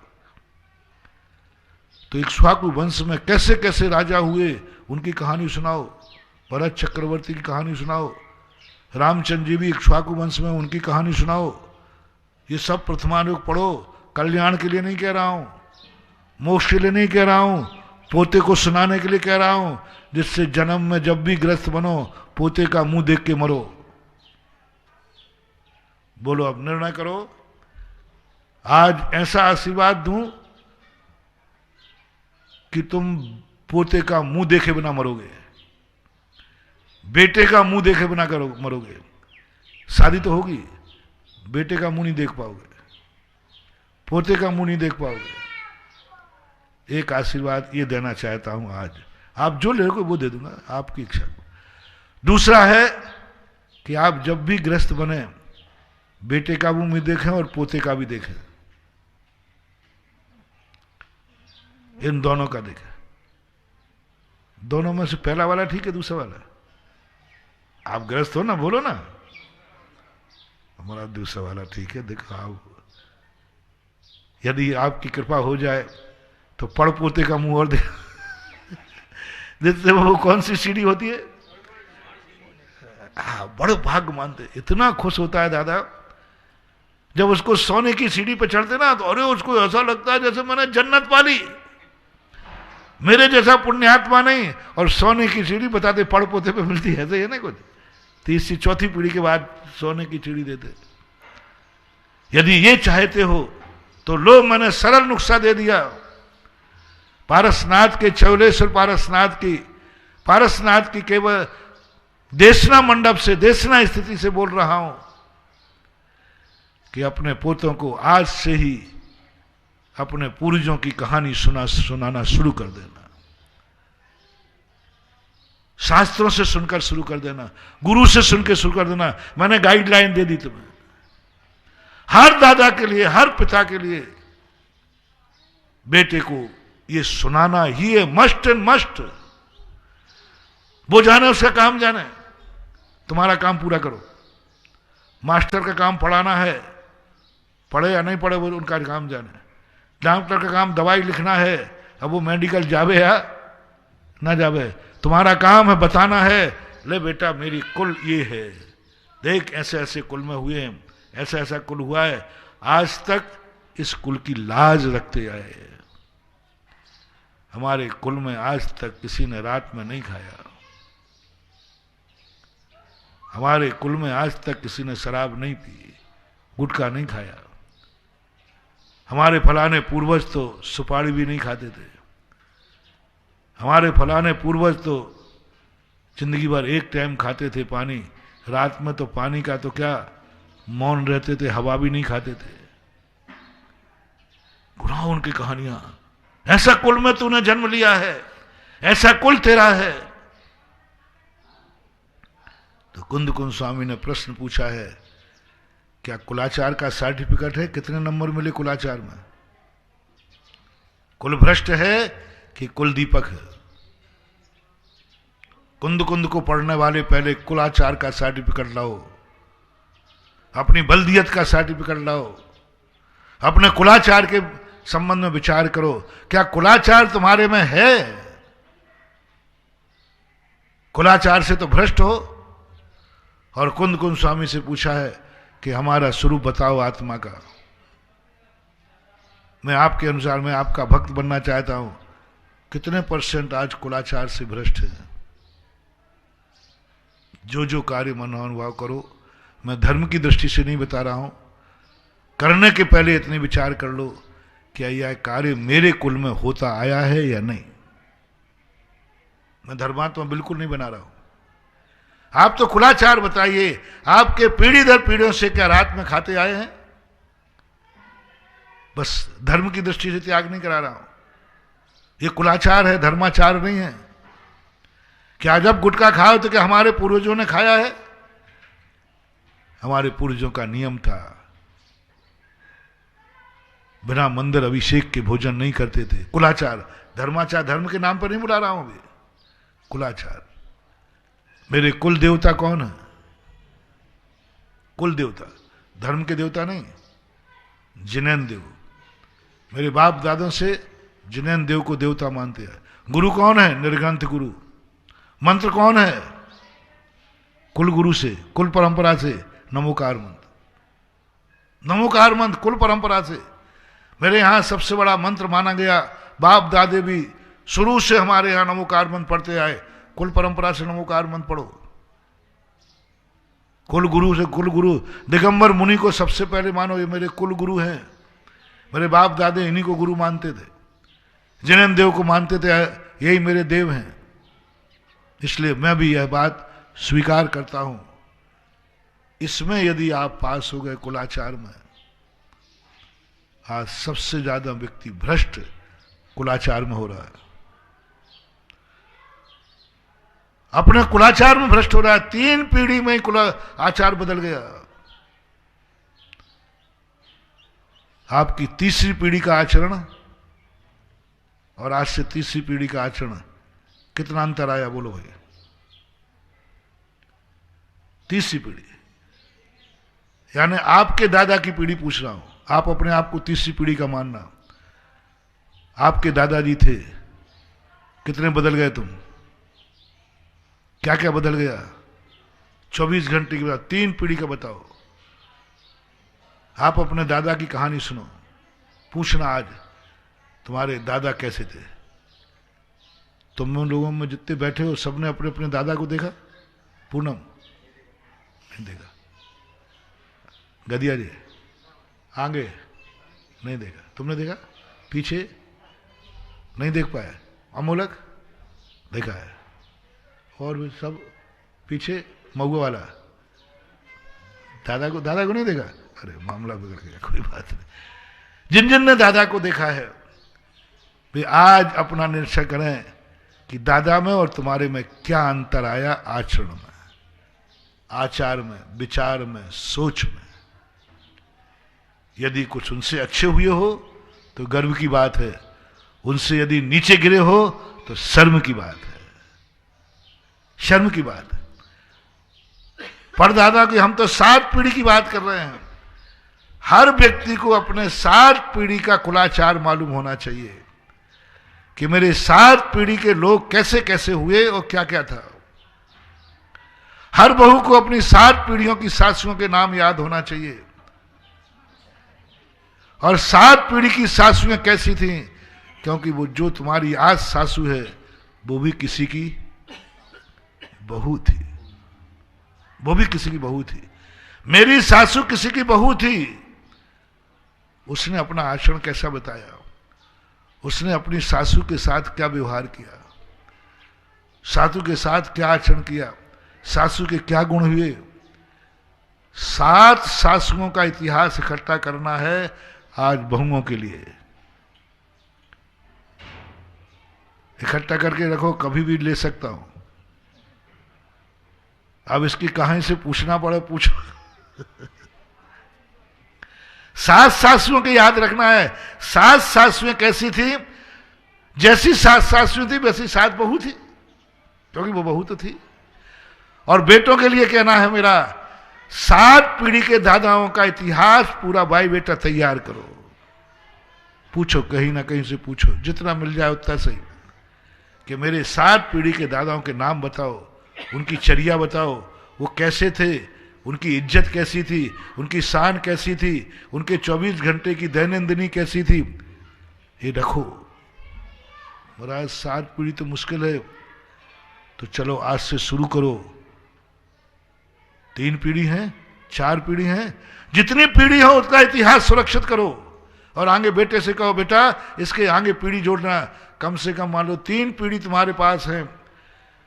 इक्ष्वाकु वंश में कैसे कैसे राजा हुए उनकी कहानी सुनाओ, भरत चक्रवर्ती की कहानी सुनाओ, रामचंद्र जी भी इक्ष्वाकु वंश में, उनकी कहानी सुनाओ। ये सब प्रथमानुग पढ़ो, कल्याण के लिए नहीं कह रहा हूं, मोक्ष के लिए नहीं कह रहा हूं, पोते को सुनाने के लिए कह रहा हूं, जिससे जन्म में जब भी ग्रस्त बनो पोते का मुंह देख के मरो। बोलो अब निर्णय करो, आज ऐसा आशीर्वाद दूं कि तुम पोते का मुंह देखे बिना मरोगे, बेटे का मुंह देखे बिना मरोगे। शादी तो होगी, बेटे का मुंह नहीं देख पाओगे, पोते का मुंह नहीं देख पाओगे। एक आशीर्वाद ये देना चाहता हूं आज, आप जो लोगे वो दे दूंगा, आपकी इच्छा को। दूसरा है कि आप जब भी ग्रस्त बने, बेटे का मुंह भी देखें और पोते का भी देखें, इन दोनों का देखें। दोनों में से पहला वाला ठीक है, दूसरा वाला? आप ग्रस्त हो ना, बोलो ना। हमारा दूसरा वाला ठीक है। देखो आप, यदि आपकी कृपा हो जाए तो पड़ पोते का मुंह और दे जिससे वो कौन सी सीढ़ी होती है, बड़े भाग्य मानते, इतना खुश होता है दादा जब उसको सोने की सीढ़ी पे चढ़ते ना तो अरे उसको ऐसा लगता है जैसे मैंने जन्नत पाली, मेरे जैसा पुण्यात्मा नहीं। और सोने की सीढ़ी बताते पड़ पोते पे मिलती है, ऐसे है ना कुछ। तीसरी चौथी पीढ़ी के बाद सोने की सीढ़ी देते। यदि ये चाहते हो तो लो, मैंने सरल नुस्खा दे दिया। पारसनाथ के चौलेश्वर पारसनाथ की केवल देशना मंडप से, देशना स्थिति से बोल रहा हूं कि अपने पोतों को आज से ही अपने पूर्वजों की कहानी सुनाना शुरू कर देना, शास्त्रों से सुनकर शुरू कर देना, गुरु से सुनकर शुरू कर देना। मैंने गाइडलाइन दे दी तुम्हें। हर दादा के लिए, हर पिता के लिए बेटे को ये सुनाना ही है, मस्ट एंड मस्ट। वो जाने उसका काम जाने, तुम्हारा काम पूरा करो। मास्टर का काम पढ़ाना है, पढ़े या नहीं पढ़े वो उनका काम जाने। डॉक्टर का काम दवाई लिखना है, अब वो मेडिकल जावे या ना जावे, तुम्हारा काम है बताना है, ले बेटा मेरी कुल ये है, देख ऐसे ऐसे कुल में हुए हैं, ऐसा ऐसा कुल हुआ है, आज तक इस कुल की लाज रखते आए। हमारे कुल में आज तक किसी ने रात में नहीं खाया, हमारे कुल में आज तक किसी ने शराब नहीं पी, गुटखा नहीं खाया। हमारे फलाने पूर्वज तो सुपारी भी नहीं खाते थे, हमारे फलाने पूर्वज तो जिंदगी भर एक टाइम खाते थे पानी, रात में तो पानी का तो क्या मौन रहते थे, हवा भी नहीं खाते थे। गुनाह उनकी कहानियां। ऐसा कुल में तूने जन्म लिया है, ऐसा कुल तेरा है। तो कुंद कुंद स्वामी ने प्रश्न पूछा है, क्या कुलाचार का सर्टिफिकेट है? कितने नंबर मिले कुलाचार में? कुल भ्रष्ट है कि कुल दीपक है? कुंद कुंद को पढ़ने वाले पहले कुलाचार का सर्टिफिकेट लाओ, अपनी बल्दियत का सर्टिफिकेट लाओ, अपने कुलाचार के संबंध में विचार करो। क्या कुलाचार तुम्हारे में है? कुलाचार से तो भ्रष्ट हो। और कुंद कुंद स्वामी से पूछा है कि हमारा स्वरूप बताओ आत्मा का। मैं आपके अनुसार, मैं आपका भक्त बनना चाहता हूं। कितने % आज कुलाचार से भ्रष्ट है? जो जो कार्य मनोभाव करो, मैं धर्म की दृष्टि से नहीं बता रहा हूं, करने के पहले इतने विचार कर लो, क्या यह कार्य मेरे कुल में होता आया है या नहीं। मैं धर्मात्मा बिल्कुल नहीं बना रहा हूं। आप तो कुलाचार बताइए, आपके पीढ़ी दर पीढ़ियों से क्या रात में खाते आए हैं? बस धर्म की दृष्टि से त्याग नहीं करा रहा हूं, ये कुलाचार है, धर्माचार नहीं है। क्या जब गुटखा खाओ तो क्या हमारे पूर्वजों ने खाया है? हमारे पूर्वजों का नियम था, बिना मंदिर अभिषेक के भोजन नहीं करते थे। कुलाचार, धर्माचार धर्म के नाम पर नहीं बुला रहा हूं अभी, कुलाचार। मेरे कुल देवता कौन है? कुल देवता, धर्म के देवता नहीं, जिनैन देव। मेरे बाप दादों से जिनैन देव को देवता मानते हैं। गुरु कौन है? निर्ग्रंथ गुरु। मंत्र कौन है? कुल गुरु से, कुल परंपरा से नमोकार मंत्र। नमोकार मंत्र कुल परंपरा से मेरे यहां सबसे बड़ा मंत्र माना गया। बाप दादे भी शुरू से हमारे यहां नमोकार मंत्र पढ़ते आए। कुल परंपरा से नमोकार मंत्र पढ़ो। कुल गुरु से, कुल गुरु दिगंबर मुनि को सबसे पहले मानो, ये मेरे कुल गुरु हैं। मेरे बाप दादे इन्हीं को गुरु मानते थे, जिनैन देव को मानते थे, यही मेरे देव हैं। इसलिए मैं भी यह बात स्वीकार करता हूं। इसमें यदि आप पास हो गए कुलाचार में, आज सबसे ज्यादा व्यक्ति भ्रष्ट कुलाचार में हो रहा है, अपने कुलाचार में भ्रष्ट हो रहा है। 3 पीढ़ी में ही आचार बदल गया। आपकी तीसरी पीढ़ी का आचरण और आज से तीसरी पीढ़ी का आचरण कितना अंतर आया बोलो भाई। तीसरी पीढ़ी यानी आपके दादा की पीढ़ी पूछ रहा हूं, आप अपने आप को तीसरी पीढ़ी का मानना। आपके दादाजी थे, कितने बदल गए तुम? क्या क्या बदल गया 24 घंटे के बाद? 3 पीढ़ी का बताओ। आप अपने दादा की कहानी सुनो, पूछना आज तुम्हारे दादा कैसे थे। तुम लोगों में जितने बैठे हो सबने अपने अपने दादा को देखा? पूनम नहीं देखा, गदिया जी आगे नहीं देखा, तुमने देखा? पीछे नहीं देख पाया, अमोलक देखा है, और भी सब पीछे मऊआ वाला दादा को नहीं देखा? अरे मामला बिगड़ गया, कोई बात नहीं। जिन जिन ने दादा को देखा है वे आज अपना निरीक्षण करें कि दादा में और तुम्हारे में क्या अंतर आया, आचरण में, आचार में, विचार में, सोच में। यदि कुछ उनसे अच्छे हुए हो तो गर्व की बात है, उनसे यदि नीचे गिरे हो तो शर्म की बात है, शर्म की बात है। परदादा की हम तो 7 पीढ़ी की बात कर रहे हैं। हर व्यक्ति को अपने 7 पीढ़ी का कुलाचार मालूम होना चाहिए कि मेरे 7 पीढ़ी के लोग कैसे कैसे हुए और क्या क्या था। हर बहू को अपनी 7 पीढ़ियों की सासुओं के नाम याद होना चाहिए, और 7 पीढ़ी की सासुएं कैसी थीं, क्योंकि वो जो तुम्हारी आज सासू है वो भी किसी की बहू थी, वो भी किसी की बहू थी। मेरी सासू किसी की बहू थी। उसने अपना आचरण कैसा बताया, उसने अपनी सासू के साथ क्या व्यवहार किया, सासू के साथ क्या आचरण किया, सासू के क्या गुण हुए। 7 सासुओं का इतिहास इकट्ठा करना है आज बहुओं के लिए। इकट्ठा करके रखो, कभी भी ले सकता हूं। अब इसकी कहानी से पूछना पड़े, पूछो। 7 सासुओं के याद रखना है। 7 सासुएं कैसी थी? जैसी 7 सासुएं थी वैसी 7 बहू थी, क्योंकि वो बहू तो थी। और बेटों के लिए कहना है मेरा, 7 पीढ़ी के दादाओं का इतिहास पूरा भाई बेटा तैयार करो। पूछो, कहीं ना कहीं से पूछो, जितना मिल जाए उतना सही, कि मेरे 7 पीढ़ी के दादाओं के नाम बताओ, उनकी चर्या बताओ, वो कैसे थे, उनकी इज्जत कैसी थी, उनकी शान कैसी थी, उनके 24 घंटे की दैनंदिनी कैसी थी, ये रखो। महाराज 7 पीढ़ी तो मुश्किल है, तो चलो आज से शुरू करो। 3 पीढ़ी हैं, 4 पीढ़ी हैं, जितनी पीढ़ी हो उतना इतिहास सुरक्षित करो। और आगे बेटे से कहो, बेटा इसके आगे पीढ़ी जोड़ना, कम से कम मान लो 3 पीढ़ी तुम्हारे पास है,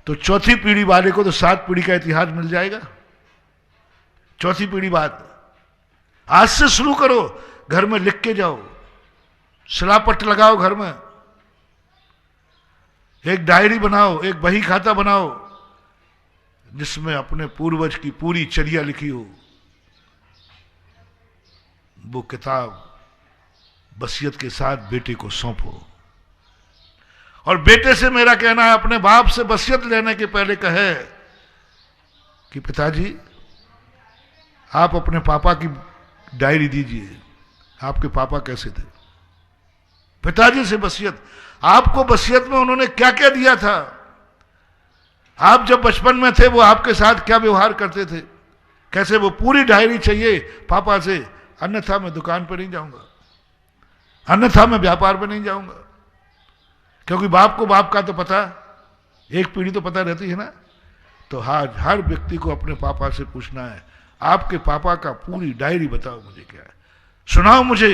तो 4थी पीढ़ी वाले को तो 7 पीढ़ी का इतिहास मिल जाएगा। 4थी पीढ़ी बाद आज से शुरू करो, घर में लिख के जाओ, शिलापट लगाओ, घर में एक डायरी बनाओ, एक बही खाता बनाओ, जिसमें अपने पूर्वज की पूरी चर्या लिखी हो। वो किताब वसीयत के साथ बेटे को सौंपो। और बेटे से मेरा कहना है, अपने बाप से वसीयत लेने के पहले कहे कि पिताजी आप अपने पापा की डायरी दीजिए, आपके पापा कैसे थे। पिताजी से वसीयत, आपको वसीयत में उन्होंने क्या क्या दिया था, आप जब बचपन में थे वो आपके साथ क्या व्यवहार करते थे, कैसे, वो पूरी डायरी चाहिए पापा से। अन्यथा मैं दुकान पर नहीं जाऊंगा, अन्यथा मैं व्यापार पर नहीं जाऊंगा। क्योंकि बाप को बाप का तो पता, एक पीढ़ी तो पता रहती है ना। तो हर व्यक्ति को अपने पापा से पूछना है, आपके पापा का पूरी डायरी बताओ मुझे, क्या है, सुनाओ मुझे।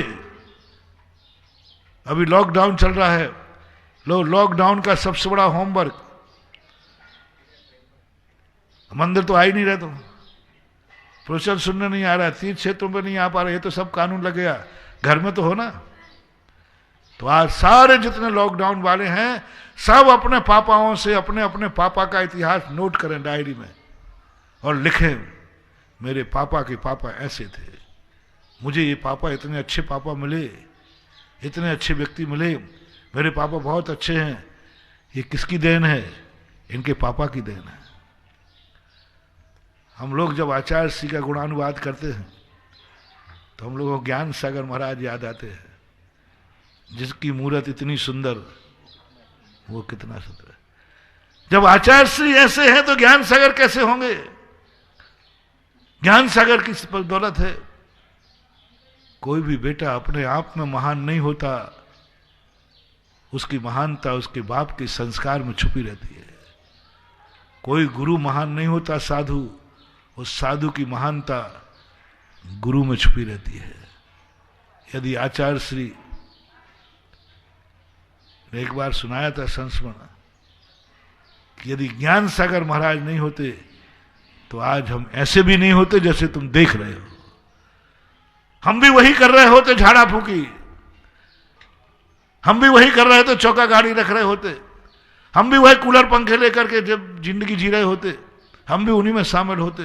अभी लॉकडाउन चल रहा है, लॉकडाउन का सबसे बड़ा होमवर्क, मंदिर तो आ ही नहीं रहे, तुम प्रवचन सुनने नहीं आ रहा, 3 क्षेत्रों में नहीं आ पा रहे, ये तो सब कानून लग गया, घर में तो हो ना। तो आज सारे जितने लॉकडाउन वाले हैं सब अपने पापाओं से अपने अपने पापा का इतिहास नोट करें डायरी में और लिखें, मेरे पापा के पापा ऐसे थे, मुझे ये पापा इतने अच्छे पापा मिले, इतने अच्छे व्यक्ति मिले, मेरे पापा बहुत अच्छे हैं। ये किसकी देन है? इनके पापा की देन है। हम लोग जब आचार्य श्री का गुणानुवाद करते हैं तो हम लोगों को ज्ञान सागर महाराज याद आते हैं, जिसकी मूर्त इतनी सुंदर, वो कितना सुंदर है। जब आचार्य श्री ऐसे हैं तो ज्ञान सागर कैसे होंगे? ज्ञान सागर की बदौलत है। कोई भी बेटा अपने आप में महान नहीं होता, उसकी महानता उसके बाप के संस्कार में छुपी रहती है। कोई गुरु महान नहीं होता साधु, उस साधु की महानता गुरु में छुपी रहती है। यदि आचार्य श्री ने एक बार सुनाया था संस्मरण कि यदि ज्ञान सागर महाराज नहीं होते तो आज हम ऐसे भी नहीं होते जैसे तुम देख रहे हो। हम भी वही कर रहे होते, झाड़ा फूकी, हम भी वही कर रहे थे, चौका गाड़ी रख रहे होते, हम भी वही कूलर पंखे लेकर के जब जिंदगी जी रहे होते, हम भी उन्हीं में शामिल होते।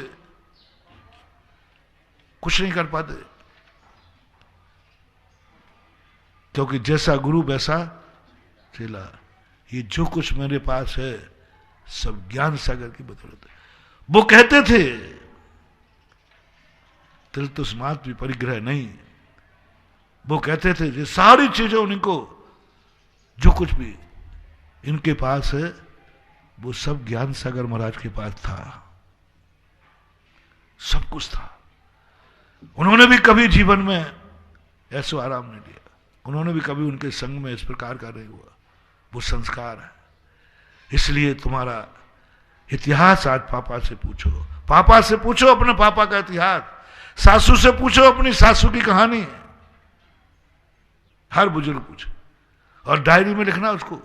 कुछ नहीं कर पाते, क्योंकि जैसा गुरु वैसा चेला। ये जो कुछ मेरे पास है सब ज्ञान सागर की बदौलत है। वो कहते थे तिल तुस्मात् भी परिग्रह नहीं। वो कहते थे ये सारी चीजें उनको जो कुछ भी इनके पास है वो सब ज्ञान सागर महाराज के पास था, सब कुछ था। उन्होंने भी कभी जीवन में ऐसो आराम नहीं लिया, उन्होंने भी कभी उनके संग में इस प्रकार का नहीं हुआ। वो संस्कार है। इसलिए तुम्हारा इतिहास आज पापा से पूछो, पापा से पूछो अपने पापा का इतिहास, सासू से पूछो अपनी सासू की कहानी, हर बुजुर्ग पूछो, और डायरी में लिखना उसको,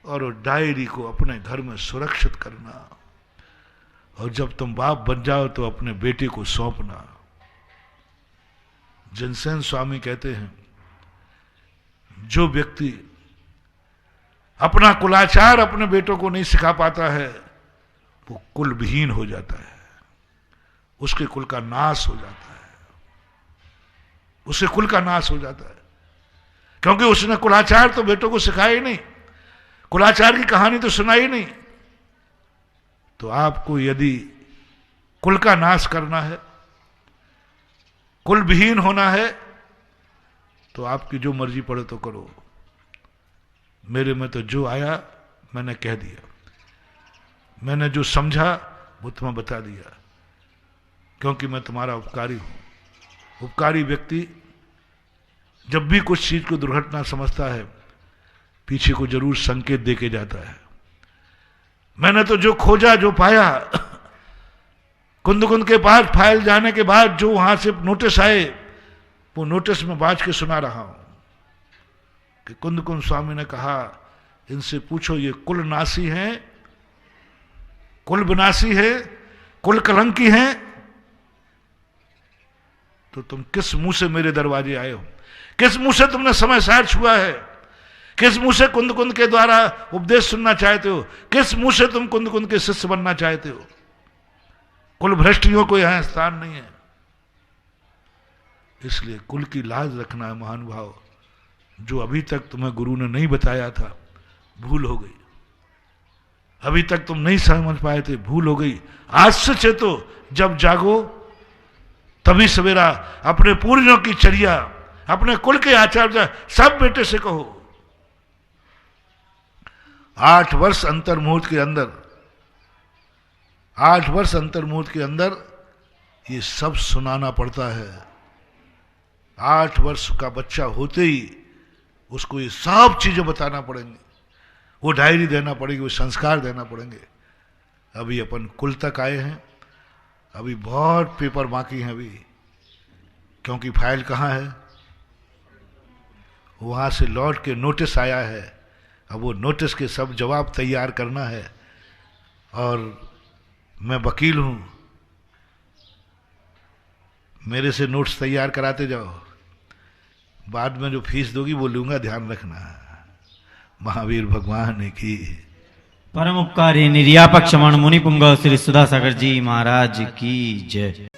और डायरी को अपने घर में सुरक्षित करना। और जब तुम बाप बन जाओ तो अपने बेटे को सौंपना। जिनसेन स्वामी कहते हैं जो व्यक्ति अपना कुलाचार अपने बेटों को नहीं सिखा पाता है वो कुल विहीन हो जाता है, उसके कुल का नाश हो जाता है, उसके कुल का नाश हो जाता है। क्योंकि उसने कुलाचार तो बेटों को सिखाया ही नहीं, कुलाचार की कहानी तो सुनाई ही नहीं। तो आपको यदि कुल का नाश करना है, कुल विहीन होना है, तो आपकी जो मर्जी पड़े तो करो। मेरे में तो जो आया मैंने कह दिया, मैंने जो समझा वो तुम्हें बता दिया, क्योंकि मैं तुम्हारा उपकारी हूं। उपकारी व्यक्ति जब भी कुछ चीज को दुर्घटना समझता है पीछे को जरूर संकेत देके जाता है। मैंने तो जो खोजा जो पाया, कुंद के पास फाइल जाने के बाद जो वहां से नोटिस आए वो नोटिस में बाज के सुना रहा हूं कि कुंद स्वामी ने कहा इनसे पूछो ये कुल नासी हैं, कुल विनाशी है, कुल कलंकी हैं, तो तुम किस मुंह से मेरे दरवाजे आए हो? किस मुंह से तुमने समय सार छुआ है? किस मुंह से कुंद के द्वारा उपदेश सुनना चाहते हो? किस मुंह से तुम कुंद के शिष्य बनना चाहते हो? कुल भ्रष्टियों को यहां स्थान नहीं है। इसलिए कुल की लाज रखना है महानुभाव। जो अभी तक तुम्हें गुरु ने नहीं बताया था भूल हो गई, अभी तक तुम नहीं समझ पाए थे भूल हो गई। आज से चेतो, जब जागो तभी सवेरा। अपने पूर्वजों की चर्या, अपने कुल के आचार्य सब बेटे से कहो। 8 वर्ष अंतर मुहूर्त के अंदर, 8 वर्ष अंतर मुहूर्त के अंदर ये सब सुनाना पड़ता है। 8 वर्ष का बच्चा होते ही उसको ये सब चीजें बताना पड़ेंगी, वो डायरी देना पड़ेगी, वो संस्कार देना पड़ेंगे। अभी अपन कुल तक आए हैं, अभी बहुत पेपर बाकी हैं अभी, क्योंकि फाइल कहाँ है? वहां से लौट के नोटिस आया है। अब वो नोटिस के सब जवाब तैयार करना है। और मैं वकील हूं, मेरे से नोट्स तैयार कराते जाओ, बाद में जो फीस दोगी वो लूंगा, ध्यान रखना। महावीर भगवान की परम उपकारी निर्यापक क्षमण मुनि पुंगव श्री सुधासागर जी महाराज की जय।